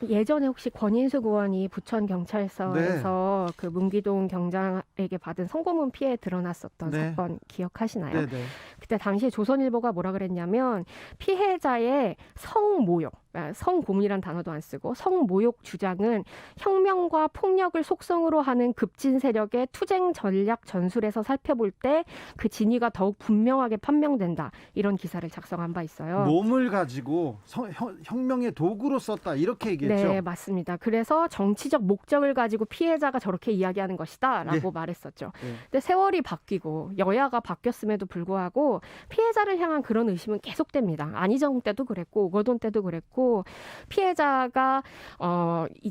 예전에 혹시 권인숙 의원이 부천 경찰서에서 그 문기동 경장에게 받은 성고문 피해 드러났었던 네. 사건 기억하시나요? 네네. 그때 당시에 조선일보가 뭐라 그랬냐면 피해자의 성모욕, 성고문이란 단어도 안 쓰고 성모욕 주장은 혁명과 폭력을 속성으로 하는 급진 세력의 투쟁 전략 전술에서 살펴볼 때 그 진위가 더욱 분명하게 판명된다. 이런 기사를 작성한 바 있어요. 몸을 가지고 혁명의 도구로 썼다 이렇게 얘기했죠. 네, 맞습니다. 그래서 정치적 목적을 가지고 피해자가 저렇게 이야기하는 것이다라고 말했었죠. 네. 근데 세월이 바뀌고 여야가 바뀌었음에도 불구하고 피해자를 향한 그런 의심은 계속됩니다. 안희정 때도 그랬고 오거돈 때도 그랬고 피해자가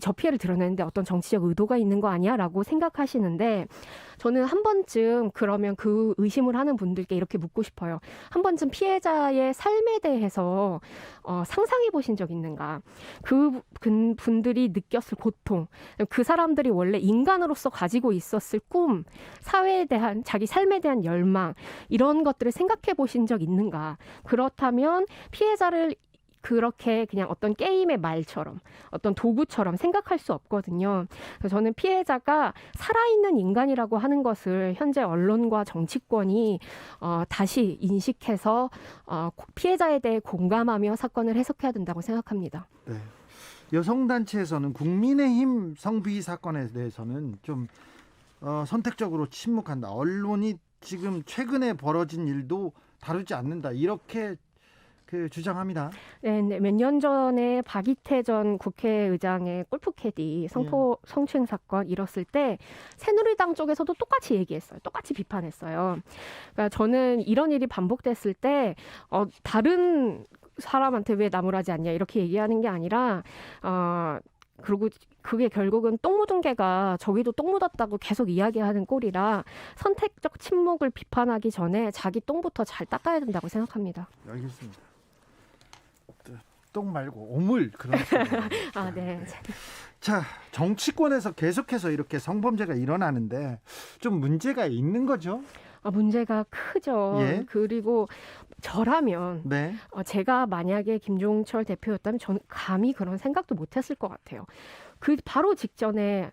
저 피해를 드러내는데 어떤 정치적 의도가 있는 거 아니야라고 생각하시는데 저는 한 번쯤 그러면 그 의심을 하는 분들께 이렇게 묻고 싶어요. 한 번쯤 피해자의 삶에 대해서 상상해 보신 적 있는가? 그 분들이 느꼈을 고통, 그 사람들이 원래 인간으로서 가지고 있었을 꿈, 사회에 대한 자기 삶에 대한 열망 이런 것들을 생각해 보신 적 있는가? 그렇다면 피해자를 그렇게 그냥 어떤 게임의 말처럼 어떤 도구처럼 생각할 수 없거든요. 그래서 저는 피해자가 살아있는 인간이라고 하는 것을 현재 언론과 정치권이 다시 인식해서 피해자에 대해 공감하며 사건을 해석해야 된다고 생각합니다. 네. 여성단체에서는 국민의힘 성비위 사건에 대해서는 좀 선택적으로 침묵한다. 언론이 지금 최근에 벌어진 일도 다루지 않는다. 이렇게 주장합니다. 네, 몇 년 전에 박이태 전 국회의장의 골프 캐디 성추행 사건 일었을 때 새누리당 쪽에서도 똑같이 얘기했어요. 똑같이 비판했어요. 그러니까 저는 이런 일이 반복됐을 때 다른 사람한테 왜 나무라지 않냐 이렇게 얘기하는 게 아니라 그리고 그게 결국은 똥 묻은 개가 저기도 똥 묻었다고 계속 이야기하는 꼴이라 선택적 침묵을 비판하기 전에 자기 똥부터 잘 닦아야 된다고 생각합니다. 알겠습니다. 똥 말고 오물 그런 아, 네. 자, 정치권에서 계속해서 이렇게 성범죄가 일어나는데 좀 문제가 있는 거죠? 문제가 크죠. 예. 그리고 저라면 네. 제가 만약에 김종철 대표였다면 저는 감히 그런 생각도 못했을 것 같아요. 그 바로 직전에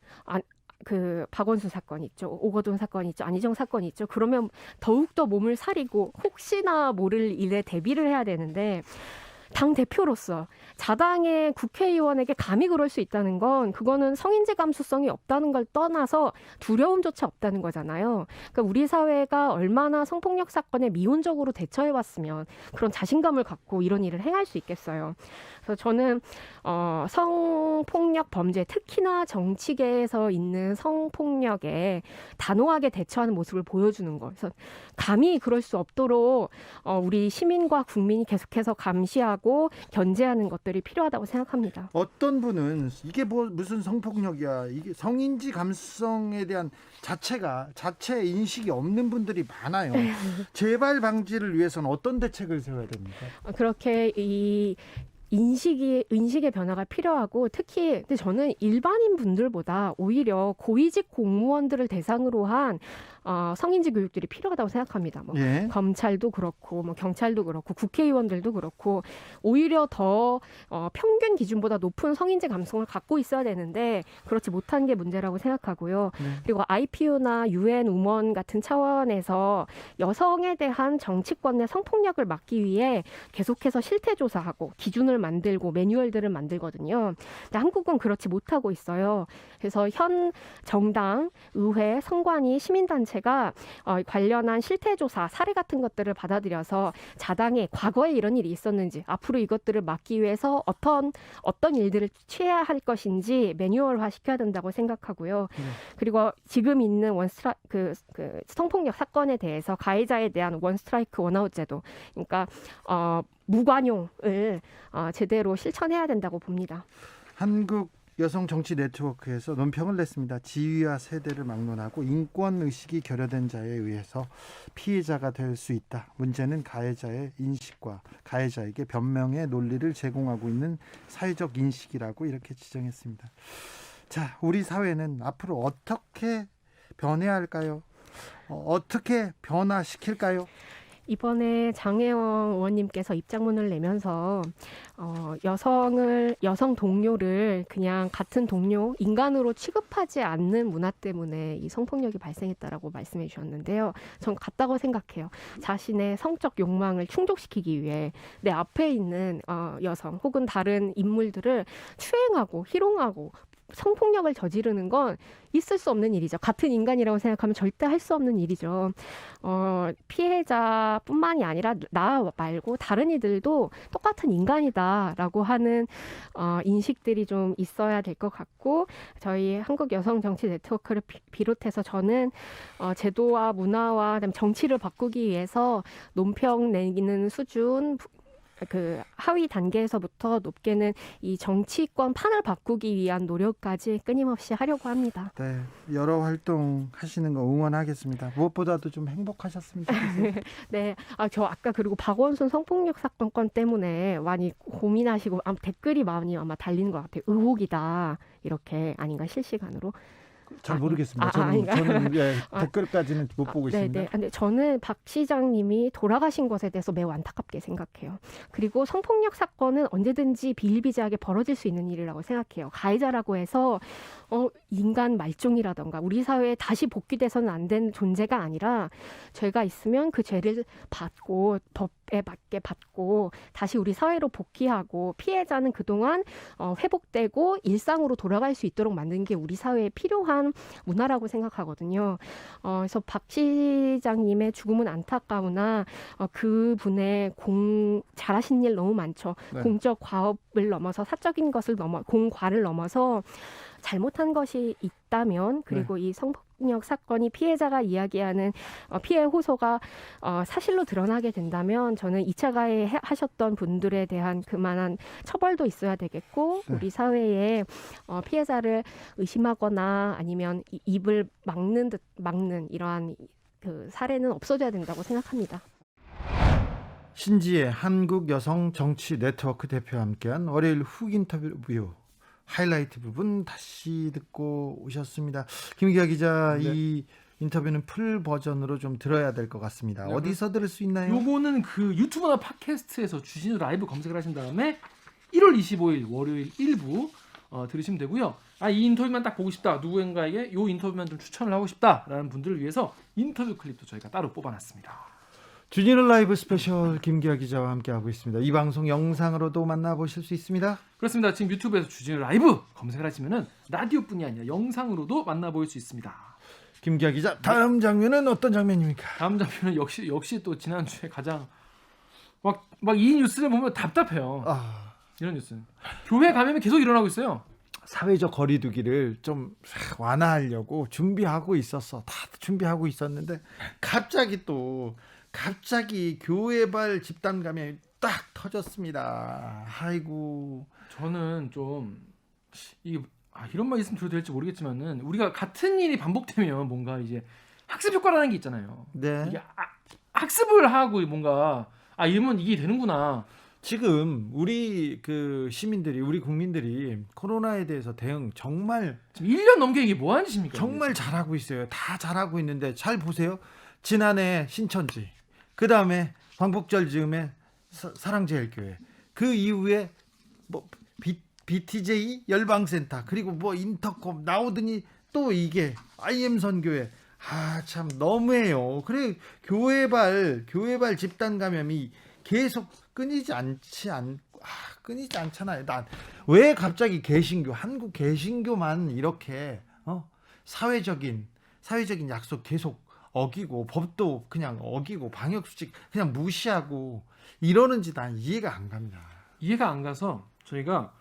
그 박원순 사건이 있죠. 오거돈 사건이 있죠. 안희정 사건이 있죠. 그러면 더욱더 몸을 사리고 혹시나 모를 일에 대비를 해야 되는데 당 대표로서 자당의 국회의원에게 감히 그럴 수 있다는 건 그거는 성인지 감수성이 없다는 걸 떠나서 두려움조차 없다는 거잖아요. 그러니까 우리 사회가 얼마나 성폭력 사건에 미온적으로 대처해왔으면 그런 자신감을 갖고 이런 일을 행할 수 있겠어요. 그래서 저는 성폭력 범죄, 특히나 정치계에서 있는 성폭력에 단호하게 대처하는 모습을 보여주는 거. 그래서 감히 그럴 수 없도록 우리 시민과 국민이 계속해서 감시하고 견제하는 것들이 필요하다고 생각합니다. 어떤 분은 이게 무슨 성폭력이야, 이게 성인지 감수성에 대한 자체 인식이 없는 분들이 많아요. 재발 방지를 위해서는 어떤 대책을 세워야 됩니까? 그렇게 인식의 변화가 필요하고 특히 근데 저는 일반인 분들보다 오히려 고위직 공무원들을 대상으로 한 성인지 교육들이 필요하다고 생각합니다. 예. 검찰도 그렇고 경찰도 그렇고 국회의원들도 그렇고 오히려 더 평균 기준보다 높은 성인지 감성을 갖고 있어야 되는데 그렇지 못한 게 문제라고 생각하고요. 그리고 IPU나 UN 우먼 같은 차원에서 여성에 대한 정치권 내 성폭력을 막기 위해 계속해서 실태 조사하고 기준을 만들고 매뉴얼들을 만들거든요. 근데 한국은 그렇지 못하고 있어요. 그래서 현 정당, 의회, 선관위, 시민단체가 관련한 실태조사, 사례 같은 것들을 받아들여서 자당에 과거에 이런 일이 있었는지 앞으로 이것들을 막기 위해서 어떤 일들을 취해야 할 것인지 매뉴얼화 시켜야 된다고 생각하고요. 그리고 지금 있는 그 성폭력 사건에 대해서 가해자에 대한 원스트라이크 원아웃 제도, 그러니까 무관용을 제대로 실천해야 된다고 봅니다. 한국 여성 정치 네트워크에서 논평을 냈습니다. 지위와 세대를 막론하고 인권 의식이 결여된 자에 의해서 피해자가 될 수 있다. 문제는 가해자의 인식과 가해자에게 변명의 논리를 제공하고 있는 사회적 인식이라고 이렇게 지적했습니다. 자, 우리 사회는 앞으로 어떻게 변해야 할까요? 어떻게 변화시킬까요? 이번에 장혜영 의원님께서 입장문을 내면서 여성 동료를 그냥 같은 동료, 인간으로 취급하지 않는 문화 때문에 이 성폭력이 발생했다라고 말씀해 주셨는데요. 전 같다고 생각해요. 자신의 성적 욕망을 충족시키기 위해 내 앞에 있는 여성 혹은 다른 인물들을 추행하고 희롱하고 성폭력을 저지르는 건 있을 수 없는 일이죠. 같은 인간이라고 생각하면 절대 할 수 없는 일이죠. 피해자뿐만이 아니라 나 말고 다른 이들도 똑같은 인간이다라고 하는 인식들이 좀 있어야 될 것 같고, 저희 한국 여성 정치 네트워크를 비롯해서 저는 제도와 문화와 그다음에 정치를 바꾸기 위해서 논평 내기는 수준, 그 하위 단계에서부터 높게는 이 정치권 판을 바꾸기 위한 노력까지 끊임없이 하려고 합니다. 네, 여러 활동 하시는 거 응원하겠습니다. 무엇보다도 좀 행복하셨으면 좋겠어요. 네, 저 아까 그리고 박원순 성폭력 사건 건 때문에 많이 고민하시고 댓글이 많이 아마 달리는 것 같아요. 의혹이다 이렇게 아닌가 실시간으로. 잘 모르겠습니다. 아닌가요? 저는 댓글까지는 못 보고 있습니다. 네. 근데 저는 박 시장님이 돌아가신 것에 대해서 매우 안타깝게 생각해요. 그리고 성폭력 사건은 언제든지 비일비재하게 벌어질 수 있는 일이라고 생각해요. 가해자라고 해서 인간 말종이라던가 우리 사회에 다시 복귀돼서는 안 되는 존재가 아니라 죄가 있으면 그 죄를 받고 법에 맞게 받고 다시 우리 사회로 복귀하고 피해자는 그동안 회복되고 일상으로 돌아갈 수 있도록 만드는 게 우리 사회에 필요한 문화라고 생각하거든요. 그래서 박 시장님의 죽음은 안타까우나 그분의 잘하신 일 너무 많죠. 네. 공적 과업을 넘어서 사적인 것을 공과를 넘어서 잘못한 것이 있다면, 그리고 이 성폭력 사건이 피해자가 이야기하는 피해 호소가 사실로 드러나게 된다면 저는 2차 가해하셨던 분들에 대한 그만한 처벌도 있어야 되겠고, 네. 우리 사회에 피해자를 의심하거나 아니면 입을 막는 이러한 그 사례는 없어져야 된다고 생각합니다. 신지의 한국 여성 정치 네트워크 대표와 함께한 월요일 훅 인터뷰 하이라이트 부분 다시 듣고 오셨습니다. 김기아 기자, 네. 이 인터뷰는 풀 버전으로 좀 들어야 될 것 같습니다. 네, 어디서 들을 수 있나요? 요거는 그 유튜브나 팟캐스트에서 주진우 라이브 검색을 하신 다음에 1월 25일 월요일 1부 들으시면 되고요. 이 인터뷰만 딱 보고 싶다, 누구인가에게 요 인터뷰만 좀 추천을 하고 싶다라는 분들을 위해서 인터뷰 클립도 저희가 따로 뽑아놨습니다. 주진우 라이브 스페셜 김기아 기자와 함께하고 있습니다. 이 방송 영상으로도 만나보실 수 있습니다. 그렇습니다. 지금 유튜브에서 주진우 라이브 검색을 하시면은 라디오뿐이 아니라 영상으로도 만나볼 수 있습니다. 김기아 기자, 다음 장면은 어떤 장면입니까? 다음 장면은 역시 또 지난주에 가장 막 이 뉴스를 보면 답답해요. 이런 뉴스. 교회 감염이 계속 일어나고 있어요. 사회적 거리두기를 좀 완화하려고 준비하고 있었어. 다 준비하고 있었는데 갑자기 교회발 집단 감염이 딱 터졌습니다. 아이고. 저는 좀 이게 이런 말 있으면 들어도 될지 모르겠지만은 우리가 같은 일이 반복되면 뭔가 이제 학습 효과라는 게 있잖아요. 네. 이게 학습을 하고 뭔가 이러면 이게 되는구나. 지금 우리 그 시민들이, 우리 국민들이 코로나에 대해서 대응 정말 지금 1년 넘게 이게 뭐 하는 짓입니까? 정말 잘하고 있어요. 다 잘하고 있는데 잘 보세요. 지난해 신천지, 그 다음에 광복절 즈음에 사랑제일교회, 그 이후에 뭐 BTJ 열방센터, 그리고 뭐 인터콤 나오더니 또 이게 IM 선교회. 참 너무해요. 그래, 교회발 집단 감염이 계속 끊이지 않잖아요. 난 왜 갑자기 한국 개신교만 이렇게 사회적인 약속 계속 어기고, 법도 그냥 어기고, 방역 수칙 그냥 무시하고 이러는지 난 이해가 안 갑니다. 이해가 안 가서 저희가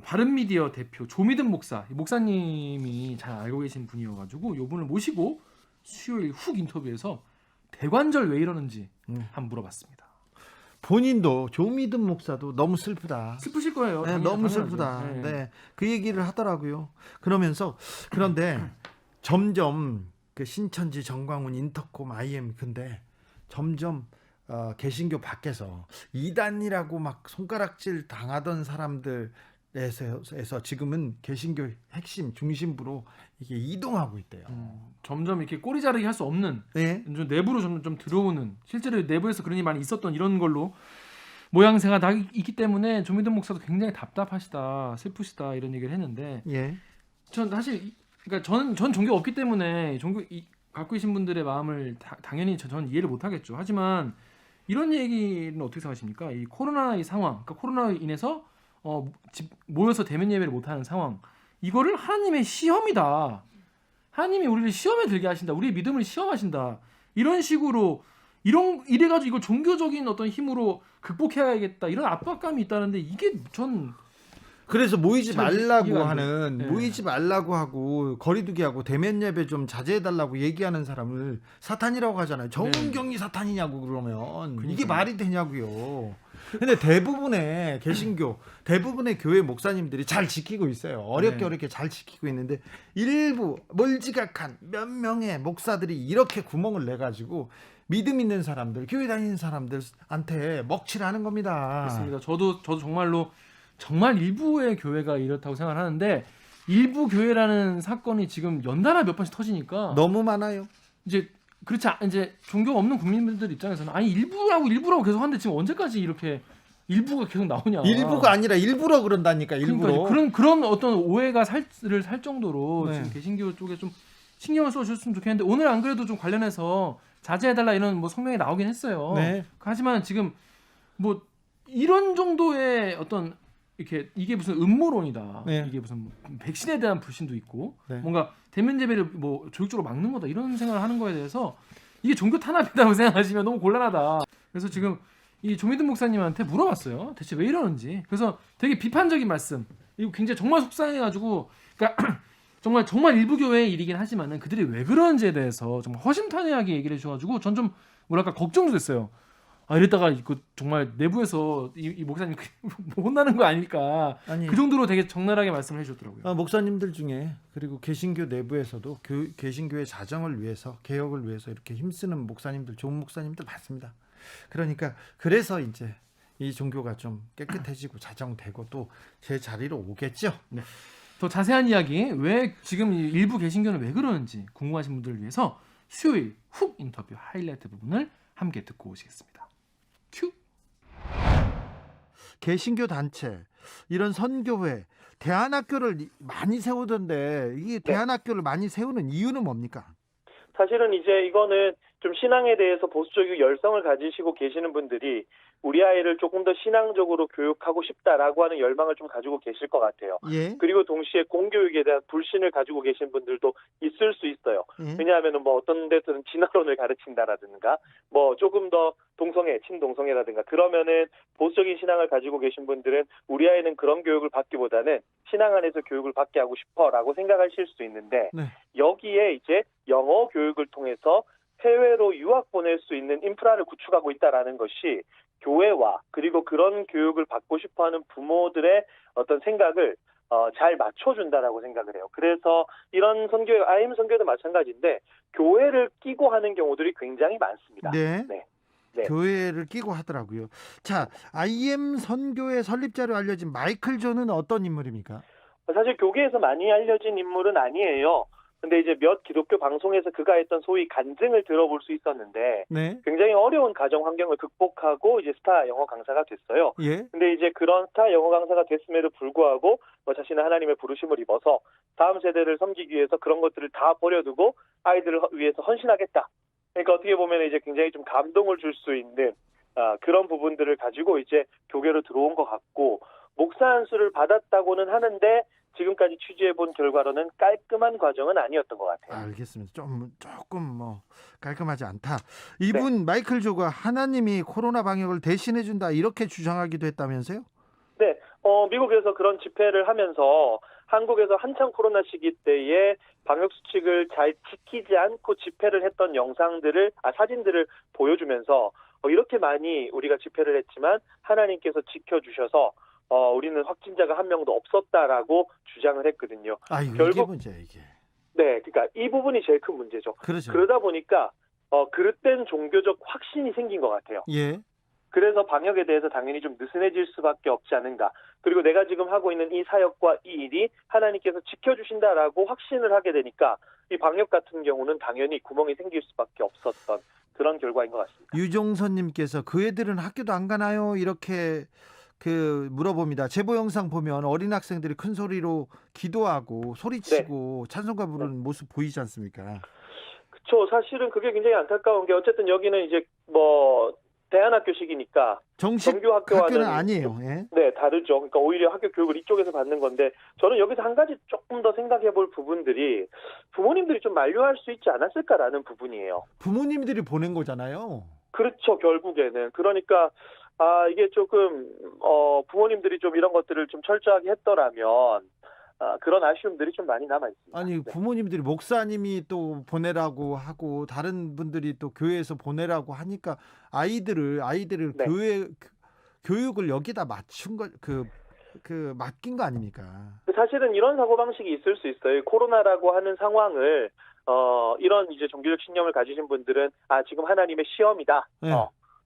바른미디어 대표 조미든 목사님이 잘 알고 계신 분이어가지고 요 분을 모시고 수요일 훅 인터뷰에서 대관절 왜 이러는지 한번 물어봤습니다. 본인도, 조미든 목사도 너무 슬프다. 슬프실 거예요. 네, 너무 슬프다. 네, 그 얘기를 하더라고요. 그런데 점점 그 신천지, 정광훈, 인터콤, IM, 근데 점점 개신교 밖에서 이단이라고 막 손가락질 당하던 사람들 에서 지금은 개신교 핵심 중심부로 이게 이동하고 있대요. 점점 이렇게 꼬리 자르기 할 수 없는 네. 좀 내부로 좀 들어오는 실제로 내부에서 그런 일이 많이 있었던 이런 걸로 모양새가 나 있기 때문에 조미돈 목사도 굉장히 답답하시다, 슬프시다 이런 얘기를 했는데 예. 전 사실 그러니까 전 종교가 없기 때문에 갖고 계신 분들의 마음을 당연히 저는 이해를 못 하겠죠. 하지만 이런 얘기는 어떻게 생각하십니까? 이 코로나 이 상황, 그러니까 코로나로 인해서 모여서 대면 예배를 못 하는 상황. 이거를 하나님의 시험이다. 하나님이 우리를 시험에 들게 하신다. 우리의 믿음을 시험하신다. 이런 식으로 이래가지고 이걸 종교적인 어떤 힘으로 극복해야겠다. 이런 압박감이 있다는데 이게 전 그래서 모이지 잘 말라고 이해가 안 하는 돼요. 네. 모이지 말라고 하고 거리두기하고 대면 예배 좀 자제해달라고 얘기하는 사람을 사탄이라고 하잖아요. 정은경이 사탄이냐고 그러면 이게 말이 되냐고요. 근데 대부분의 개신교 대부분의 교회 목사님들이 잘 지키고 있어요. 어렵게 잘 지키고 있는데 일부 멀지각한 몇 명의 목사들이 이렇게 구멍을 내 가지고 믿음 있는 사람들, 교회 다니는 사람들한테 먹칠하는 겁니다. 그렇습니다. 저도 정말 일부의 교회가 이렇다고 생각하는데 일부 교회라는 사건이 지금 연달아 몇 번씩 터지니까 너무 많아요. 이제 이제 종교가 없는 국민들 입장에서는 아니 일부라고 계속 하는데 지금 언제까지 이렇게 일부가 계속 나오냐. 일부가 아니라 일부러 그런다니까. 일부러. 그러니까 그런 어떤 오해가 살 정도로 네. 지금 개신교 쪽에 좀 신경을 써주셨으면 좋겠는데 오늘 안 그래도 좀 관련해서 자제해달라 이런 뭐 성명이 나오긴 했어요. 네. 하지만 지금 뭐 이런 정도의 어떤 이게 무슨 음모론이다. 네. 이게 무슨 백신에 대한 불신도 있고 네. 뭔가 대면 예배를 뭐 조직적으로 막는 거다 이런 생각을 하는 거에 대해서 이게 종교 탄압이라고 생각하시면 너무 곤란하다. 그래서 지금 이 조미든 목사님한테 물어봤어요. 대체 왜 이러는지. 그래서 되게 비판적인 말씀. 이거 굉장히 정말 속상해가지고 그러니까 정말 일부 교회의 일이긴 하지만은 그들이 왜 그러는지에 대해서 정말 허심탄회하게 얘기를 해주셔가지고 전 좀 뭐랄까 걱정도 됐어요. 이랬다가 이거 정말 내부에서 이 목사님 혼나는 거 아닐까. 아니, 그 정도로 되게 적나라하게 말씀을 해주셨더라고요. 목사님들 중에 그리고 개신교 내부에서도 개신교의 자정을 위해서 개혁을 위해서 이렇게 힘쓰는 목사님들, 좋은 목사님들 많습니다. 그러니까 그래서 이제 이 종교가 좀 깨끗해지고 자정되고 또 제 자리로 오겠죠. 네. 더 자세한 이야기 왜 지금 일부 개신교는 왜 그러는지 궁금하신 분들을 위해서 수요일 훅 인터뷰 하이라이트 부분을 함께 듣고 오시겠습니다. 큐. 개신교 단체 이런 선교회 대안학교를 많이 세우던데 이 대안학교를 많이 세우는 이유는 뭡니까? 사실은 이제 이거는 좀 신앙에 대해서 보수적이고 열성을 가지시고 계시는 분들이 우리 아이를 조금 더 신앙적으로 교육하고 싶다라고 하는 열망을 좀 가지고 계실 것 같아요. 예. 그리고 동시에 공교육에 대한 불신을 가지고 계신 분들도 있을 수 있어요. 예. 왜냐하면 뭐 어떤 데서는 진화론을 가르친다라든가 뭐 조금 더 동성애, 친동성애라든가 그러면은 보수적인 신앙을 가지고 계신 분들은 우리 아이는 그런 교육을 받기보다는 신앙 안에서 교육을 받게 하고 싶어라고 생각하실 수 있는데 네. 여기에 이제 영어 교육을 통해서 해외로 유학 보낼 수 있는 인프라를 구축하고 있다라는 것이 교회와 그리고 그런 교육을 받고 싶어하는 부모들의 어떤 생각을 잘 맞춰준다라고 생각을 해요. 그래서 이런 선교, IM 선교도 마찬가지인데 교회를 끼고 하는 경우들이 굉장히 많습니다. 네. 네. 교회를 끼고 하더라고요. 자, IM 선교의 설립자로 알려진 마이클 존은 어떤 인물입니까? 사실 교계에서 많이 알려진 인물은 아니에요. 근데 이제 몇 기독교 방송에서 그가 했던 소위 간증을 들어볼 수 있었는데 네. 굉장히 어려운 가정 환경을 극복하고 이제 스타 영어 강사가 됐어요. 예. 근데 이제 그런 스타 영어 강사가 됐음에도 불구하고 자신은 하나님의 부르심을 입어서 다음 세대를 섬기기 위해서 그런 것들을 다 버려두고 아이들을 위해서 헌신하겠다. 그러니까 어떻게 보면 이제 굉장히 좀 감동을 줄 수 있는 그런 부분들을 가지고 이제 교계로 들어온 것 같고 목사 안수를 받았다고는 하는데 지금까지 취재해본 결과로는 깔끔한 과정은 아니었던 것 같아요. 알겠습니다. 조금 깔끔하지 않다. 이분 마이클 조가 하나님이 코로나 방역을 대신해준다 이렇게 주장하기도 했다면서요? 네, 미국에서 그런 집회를 하면서 한국에서 한창 코로나 시기 때에 방역 수칙을 잘 지키지 않고 집회를 했던 사진들을 보여주면서 이렇게 많이 우리가 집회를 했지만 하나님께서 지켜주셔서 우리는 확진자가 한 명도 없었다라고 주장을 했거든요. 이게 문제야 이게. 네, 그러니까 이 부분이 제일 큰 문제죠. 그렇죠. 그러다 보니까 그릇된 종교적 확신이 생긴 것 같아요. 예. 그래서 방역에 대해서 당연히 좀 느슨해질 수밖에 없지 않은가. 그리고 내가 지금 하고 있는 이 사역과 이 일이 하나님께서 지켜주신다라고 확신을 하게 되니까 이 방역 같은 경우는 당연히 구멍이 생길 수밖에 없었던 그런 결과인 것 같습니다. 유종선님께서 그 애들은 학교도 안 가나요? 이렇게 물어봅니다. 제보 영상 보면 어린 학생들이 큰 소리로 기도하고 소리치고 찬송가 부르는 모습 보이지 않습니까? 그렇죠. 사실은 그게 굉장히 안타까운 게 어쨌든 여기는 이제 뭐 대안학교식이니까 정식 정규 학교는 아니에요. 예? 네, 다르죠. 그러니까 오히려 학교 교육을 이쪽에서 받는 건데 저는 여기서 한 가지 조금 더 생각해 볼 부분들이 부모님들이 좀 만류할 수 있지 않았을까라는 부분이에요. 부모님들이 보낸 거잖아요. 그렇죠. 결국에는. 그러니까 이게 조금 부모님들이 좀 이런 것들을 좀 철저하게 했더라면 그런 아쉬움들이 좀 많이 남아 있습니다. 아니 네. 부모님들이 목사님이 또 보내라고 하고 다른 분들이 또 교회에서 보내라고 하니까 아이들을 네. 교육을 여기다 맞춘 거 맡긴 거 아닙니까? 사실은 이런 사고방식이 있을 수 있어요. 코로나라고 하는 상황을 이런 이제 종교적 신념을 가지신 분들은 지금 하나님의 시험이다. 네.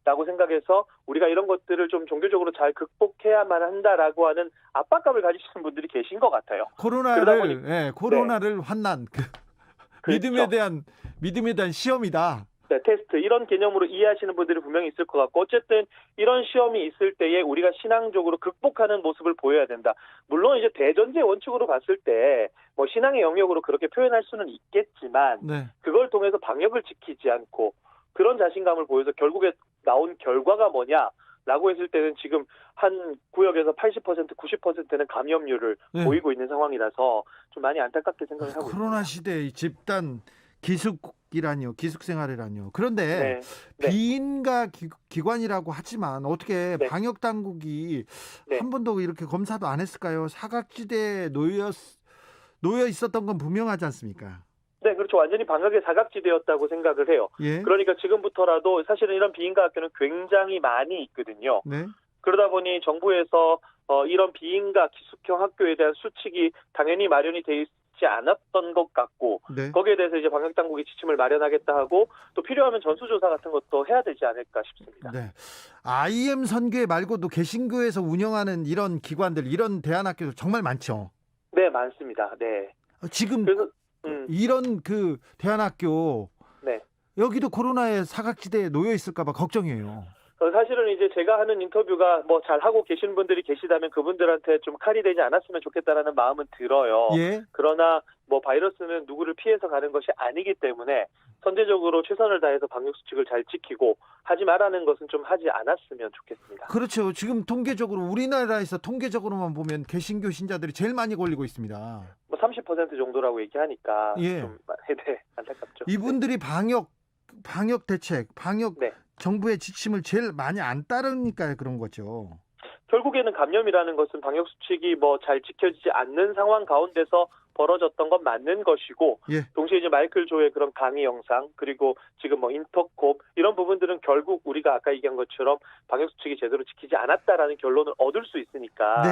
라고 생각해서 우리가 이런 것들을 좀 종교적으로 잘 극복해야만 한다라고 하는 압박감을 가지시는 분들이 계신 것 같아요. 코로나를 환난 그렇죠. 믿음에 대한 시험이다. 네, 테스트 이런 개념으로 이해하시는 분들이 분명히 있을 것 같고 어쨌든 이런 시험이 있을 때에 우리가 신앙적으로 극복하는 모습을 보여야 된다. 물론 이제 대전제 원칙으로 봤을 때 뭐 신앙의 영역으로 그렇게 표현할 수는 있겠지만 네. 그걸 통해서 방역을 지키지 않고 그런 자신감을 보여서 결국에 나온 결과가 뭐냐라고 했을 때는 지금 한 구역에서 80%, 90%는 감염률을 네. 보이고 있는 상황이라서 좀 많이 안타깝게 생각을 하고 코로나 있습니다. 시대의 집단 기숙생활이라뇨. 그런데 네. 비인가 기관이라고 하지만 어떻게 네. 방역 당국이 네. 한 번도 이렇게 검사도 안 했을까요? 사각지대에 놓여 있었던 건 분명하지 않습니까? 네, 그렇죠. 완전히 방역의 사각지대였다고 생각을 해요. 예. 그러니까 지금부터라도 사실은 이런 비인가 학교는 굉장히 많이 있거든요. 네. 그러다 보니 정부에서 이런 비인가 기숙형 학교에 대한 수칙이 당연히 마련이 돼 있지 않았던 것 같고 네. 거기에 대해서 이제 방역 당국이 지침을 마련하겠다 하고 또 필요하면 전수조사 같은 것도 해야 되지 않을까 싶습니다. 네. IM 선교회 말고도 개신교에서 운영하는 이런 기관들, 이런 대안학교도 정말 많죠. 네, 많습니다. 네. 지금 그래서 이런 대안학교 네. 여기도 코로나의 사각지대에 놓여 있을까봐 걱정이에요. 사실은 이제 제가 하는 인터뷰가 뭐 잘하고 계신 분들이 계시다면 그분들한테 좀 칼이 되지 않았으면 좋겠다라는 마음은 들어요. 예. 그러나 뭐 바이러스는 누구를 피해서 가는 것이 아니기 때문에 선제적으로 최선을 다해서 방역 수칙을 잘 지키고 하지 말라는 것은 좀 하지 않았으면 좋겠습니다. 그렇죠. 지금 통계적으로 우리나라에서 통계적으로만 보면 개신교 신자들이 제일 많이 걸리고 있습니다. 뭐 30% 정도라고 얘기하니까 예. 좀 안타깝죠. 이분들이 방역 대책, 네. 정부의 지침을 제일 많이 안 따르니까 그런 거죠. 결국에는 감염이라는 것은 방역 수칙이 뭐 잘 지켜지지 않는 상황 가운데서 벌어졌던 건 맞는 것이고 예. 동시에 이제 마이클 조의 그런 강의 영상 그리고 지금 뭐 인터콥 이런 부분들은 결국 우리가 아까 얘기한 것처럼 방역 수칙이 제대로 지키지 않았다라는 결론을 얻을 수 있으니까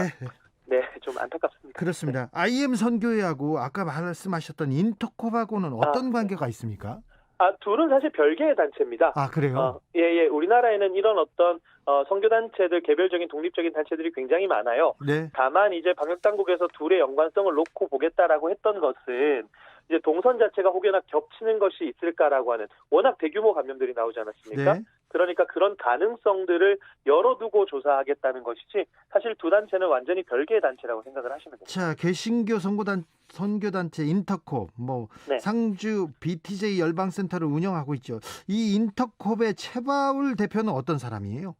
네, 좀 안타깝습니다. 그렇습니다. IM 선교회하고 아까 말씀하셨던 인터콥하고는 어떤 관계가 있습니까? 둘은 사실 별개의 단체입니다. 그래요? 예. 우리나라에는 이런 어떤 선교단체들, 개별적인 독립적인 단체들이 굉장히 많아요. 네. 다만 이제 방역당국에서 둘의 연관성을 놓고 보겠다라고 했던 것은 이제 동선 자체가 혹여나 겹치는 것이 있을까라고 하는 워낙 대규모 감염들이 나오지 않았습니까? 네. 그러니까 그런 가능성들을 열어두고 조사하겠다는 것이지 사실 두 단체는 완전히 별개의 단체라고 생각을 하시면 됩니다. 자, 개신교 선교단체 인터콥, 네. 상주 BTJ 열방센터를 운영하고 있죠. 이 인터콥의 최바울 대표는 어떤 사람이에요?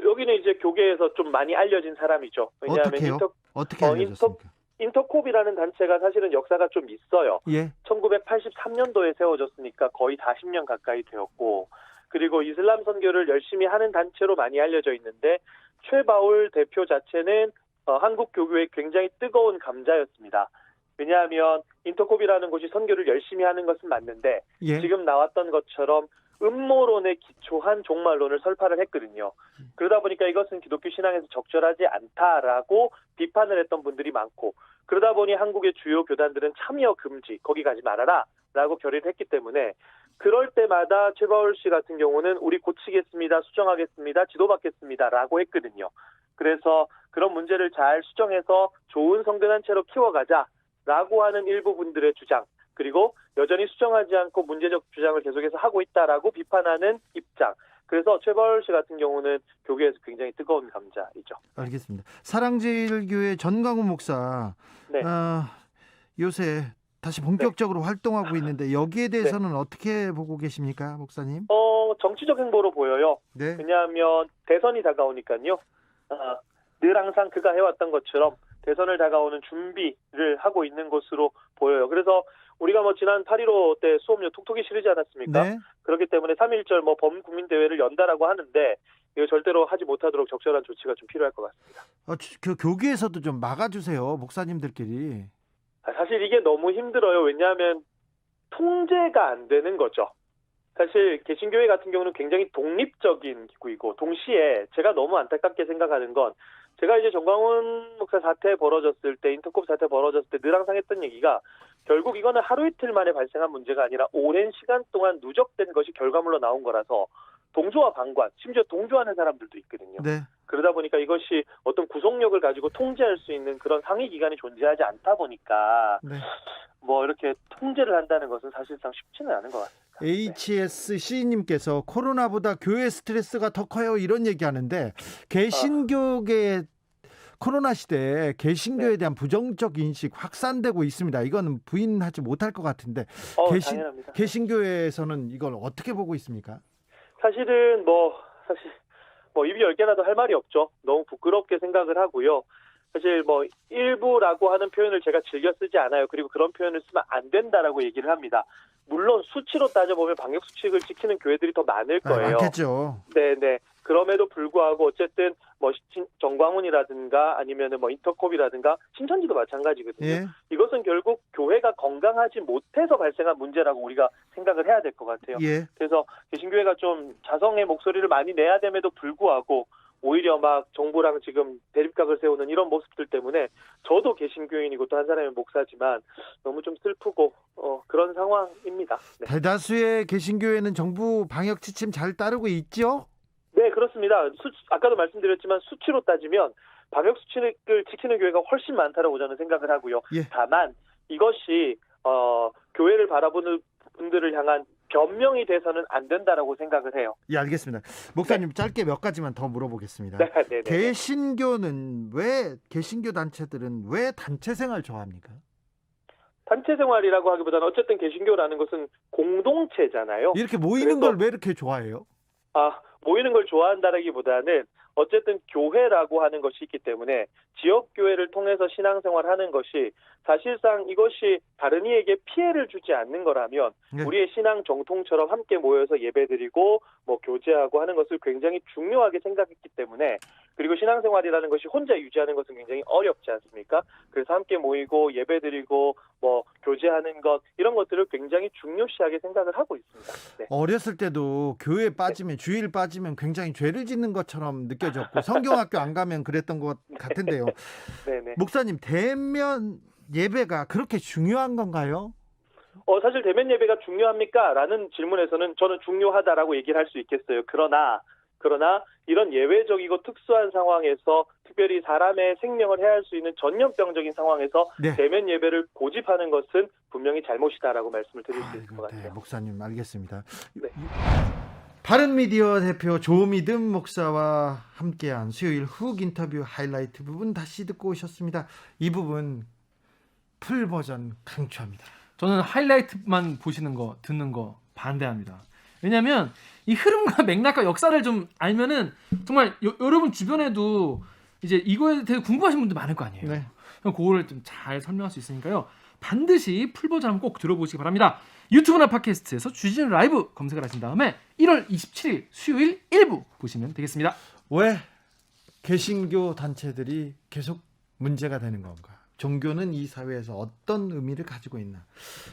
여기는 이제 교계에서 좀 많이 알려진 사람이죠. 왜냐하면 어떻게요? 어떻게 알려졌습니까? 인터콥이라는 단체가 사실은 역사가 좀 있어요. 예. 1983년도에 세워졌으니까 거의 40년 가까이 되었고 그리고 이슬람 선교를 열심히 하는 단체로 많이 알려져 있는데 최바울 대표 자체는 한국 교교의 굉장히 뜨거운 감자였습니다. 왜냐하면 인터콥이라는 곳이 선교를 열심히 하는 것은 맞는데 예. 지금 나왔던 것처럼 음모론에 기초한 종말론을 설파를 했거든요. 그러다 보니까 이것은 기독교 신앙에서 적절하지 않다라고 비판을 했던 분들이 많고 그러다 보니 한국의 주요 교단들은 참여 금지, 거기 가지 말아라 라고 결의를 했기 때문에 그럴 때마다 최바울 씨 같은 경우는 우리 고치겠습니다, 수정하겠습니다, 지도받겠습니다라고 했거든요. 그래서 그런 문제를 잘 수정해서 좋은 성교단체로 키워가자라고 하는 일부 분들의 주장, 그리고 여전히 수정하지 않고 문제적 주장을 계속해서 하고 있다라고 비판하는 입장. 그래서 최바울 씨 같은 경우는 교계에서 굉장히 뜨거운 감자이죠. 알겠습니다. 사랑제일교회 전광훈 목사 네. 요새 다시 본격적으로 활동하고 있는데 여기에 대해서는 어떻게 보고 계십니까, 목사님? 정치적 행보로 보여요. 네. 왜냐하면 대선이 다가오니까요. 늘 항상 그가 해왔던 것처럼 대선을 다가오는 준비를 하고 있는 것으로 보여요. 그래서 우리가 지난 8.15 때 수업료 톡톡이 실리지 않았습니까? 네. 그렇기 때문에 3.1절 범국민대회를 연다라고 하는데 이거 절대로 하지 못하도록 적절한 조치가 좀 필요할 것 같습니다. 그 교계에서도 좀 막아주세요, 목사님들끼리. 사실 이게 너무 힘들어요. 왜냐하면 통제가 안 되는 거죠. 사실 개신교회 같은 경우는 굉장히 독립적인 기구이고, 동시에 제가 너무 안타깝게 생각하는 건, 제가 이제 정광훈 목사 사태 벌어졌을 때, 인터콥 사태 벌어졌을 때 늘 항상 했던 얘기가, 결국 이거는 하루 이틀 만에 발생한 문제가 아니라 오랜 시간 동안 누적된 것이 결과물로 나온 거라서 동조와 방관, 심지어 동조하는 사람들도 있거든요. 네. 그러다 보니까 이것이 어떤 구속력을 가지고 통제할 수 있는 그런 상위 기관이 존재하지 않다 보니까 네. 이렇게 통제를 한다는 것은 사실상 쉽지는 않은 것 같습니다. HSC님께서 코로나보다 교회 스트레스가 더 커요, 이런 얘기하는데, 개신교계 코로나 시대에 개신교에 대한 부정적 인식 확산되고 있습니다. 이거는 부인하지 못할 것 같은데, 당연합니다. 개신교에서는 이걸 어떻게 보고 있습니까? 사실은 입이 10개라도 할 말이 없죠. 너무 부끄럽게 생각을 하고요. 사실 일부라고 하는 표현을 제가 즐겨 쓰지 않아요. 그리고 그런 표현을 쓰면 안 된다라고 얘기를 합니다. 물론 수치로 따져보면 방역 수칙을 지키는 교회들이 더 많을 거예요. 많겠죠. 네네. 그럼에도 불구하고 어쨌든 정광훈이라든가 아니면은 인터콥이라든가 신천지도 마찬가지거든요. 예. 이것은 결국 교회가 건강하지 못해서 발생한 문제라고 우리가 생각을 해야 될 것 같아요. 예. 그래서 개신교회가 좀 자성의 목소리를 많이 내야 됨에도 불구하고 오히려 정부랑 지금 대립각을 세우는 이런 모습들 때문에 저도 개신교인이고 또 한 사람의 목사지만 너무 좀 슬프고 그런 상황입니다. 네. 대다수의 개신교회는 정부 방역 지침 잘 따르고 있죠? 네, 그렇습니다. 아까도 말씀드렸지만 수치로 따지면 방역 수칙을 지키는 교회가 훨씬 많다라고 저는 생각을 하고요. 예. 다만 이것이 교회를 바라보는 분들을 향한 변명이 돼서는 안 된다라고 생각을 해요. 예, 알겠습니다. 목사님, 짧게 몇 가지만 더 물어보겠습니다. 네. 개신교 단체들은 왜 단체 생활 좋아합니까? 단체 생활이라고 하기보다는 어쨌든 개신교라는 것은 공동체잖아요. 이렇게 모이는 걸 왜 이렇게 좋아해요? 모이는 걸 좋아한다라기보다는 어쨌든 교회라고 하는 것이 있기 때문에 지역교회를 통해서 신앙생활하는 것이 사실상 이것이 다른 이에게 피해를 주지 않는 거라면 네. 우리의 신앙 정통처럼 함께 모여서 예배드리고 교제하고 하는 것을 굉장히 중요하게 생각했기 때문에, 그리고 신앙생활이라는 것이 혼자 유지하는 것은 굉장히 어렵지 않습니까? 그래서 함께 모이고 예배드리고 교제하는 것, 이런 것들을 굉장히 중요시하게 생각을 하고 있습니다. 네. 어렸을 때도 교회 빠지면 주일 빠지면 굉장히 죄를 짓는 것처럼 느껴졌고 성경학교 안 가면 그랬던 것 같은데요. 네네. 목사님, 대면 예배가 그렇게 중요한 건가요? 사실 대면 예배가 중요합니까? 라는 질문에서는 저는 중요하다라고 얘기를 할 수 있겠어요. 그러나 이런 예외적이고 특수한 상황에서, 특별히 사람의 생명을 해할 수 있는 전염병적인 상황에서 네. 대면 예배를 고집하는 것은 분명히 잘못이다라고 말씀을 드릴 수 있을 것 같아요. 네, 목사님, 알겠습니다. 네. 바른미디어 대표 조미듬 목사와 함께한 수요일 훅 인터뷰 하이라이트 부분 다시 듣고 오셨습니다. 이 부분 풀 버전 강추합니다. 저는 하이라이트만 듣는 거 반대합니다. 왜냐하면 이 흐름과 맥락과 역사를 좀 알면은 정말 여러분 주변에도 이제 이거에 대해 궁금하신 분들 많을 거 아니에요. 네. 그거를 좀 잘 설명할 수 있으니까요. 반드시 풀 버전 꼭 들어보시기 바랍니다. 유튜브나 팟캐스트에서 주진우 라이브 검색을 하신 다음에 1월 27일 수요일 1부 보시면 되겠습니다. 왜 개신교 단체들이 계속 문제가 되는 건가? 종교는 이 사회에서 어떤 의미를 가지고 있나?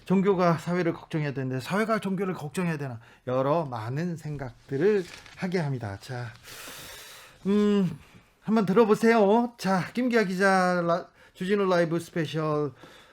종교가 사회를 걱정해야 되는데 사회가 종교를 걱정해야 되나? 여러 많은 생각들을 하게 합니다. 자, 한번 들어보세요. 자, 김기아 기자 주진우 라이브 스페셜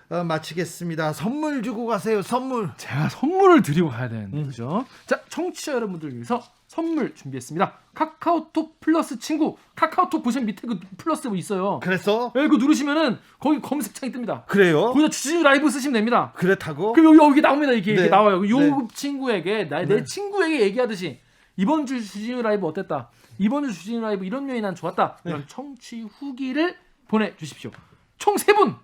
마치겠습니다. 선물 주고 가세요. 선물. 제가 선물을 드리고 가야 되는데 그죠? 자, 청취자 여러분들 위해서 선물 준비했습니다. 카카오톡 플러스 친구, 카카오톡 보시면 밑에 그 플러스 뭐 있어요. 그래서 네, 그거 누르시면은 거기 검색창이 뜹니다. 그래요. 거기다 주진우 라이브 쓰시면 됩니다. 그렇다고. 그럼 여기 나옵니다. 이게 네. 이렇게 나와요. 요 네. 친구에게 내 네. 친구에게 얘기하듯이 이번 주 주진우 라이브 어땠다? 이번 주 주진우 라이브 이런 면이 난 좋았다. 네. 이런 청취 후기를 보내주십시오. 총 3분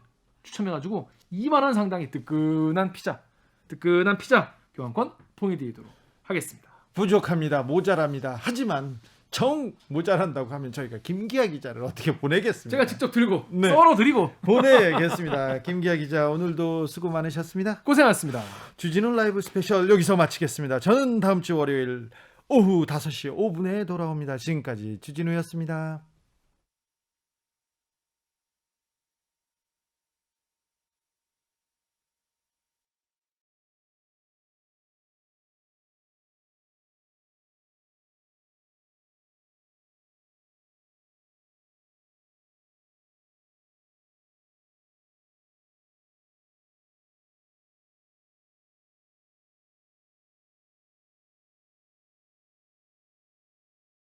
추첨해가지고 2만 원 상당의 뜨끈한 피자 교환권 보내드리도록 하겠습니다. 부족합니다. 모자랍니다. 하지만 정 모자란다고 하면 저희가 김기아 기자를 어떻게 보내겠습니까? 제가 직접 들고 네. 썰어드리고 보내겠습니다. 김기아 기자 오늘도 수고 많으셨습니다. 고생하셨습니다. 주진우 라이브 스페셜 여기서 마치겠습니다. 저는 다음 주 월요일 오후 5시 5분에 돌아옵니다. 지금까지 주진우였습니다.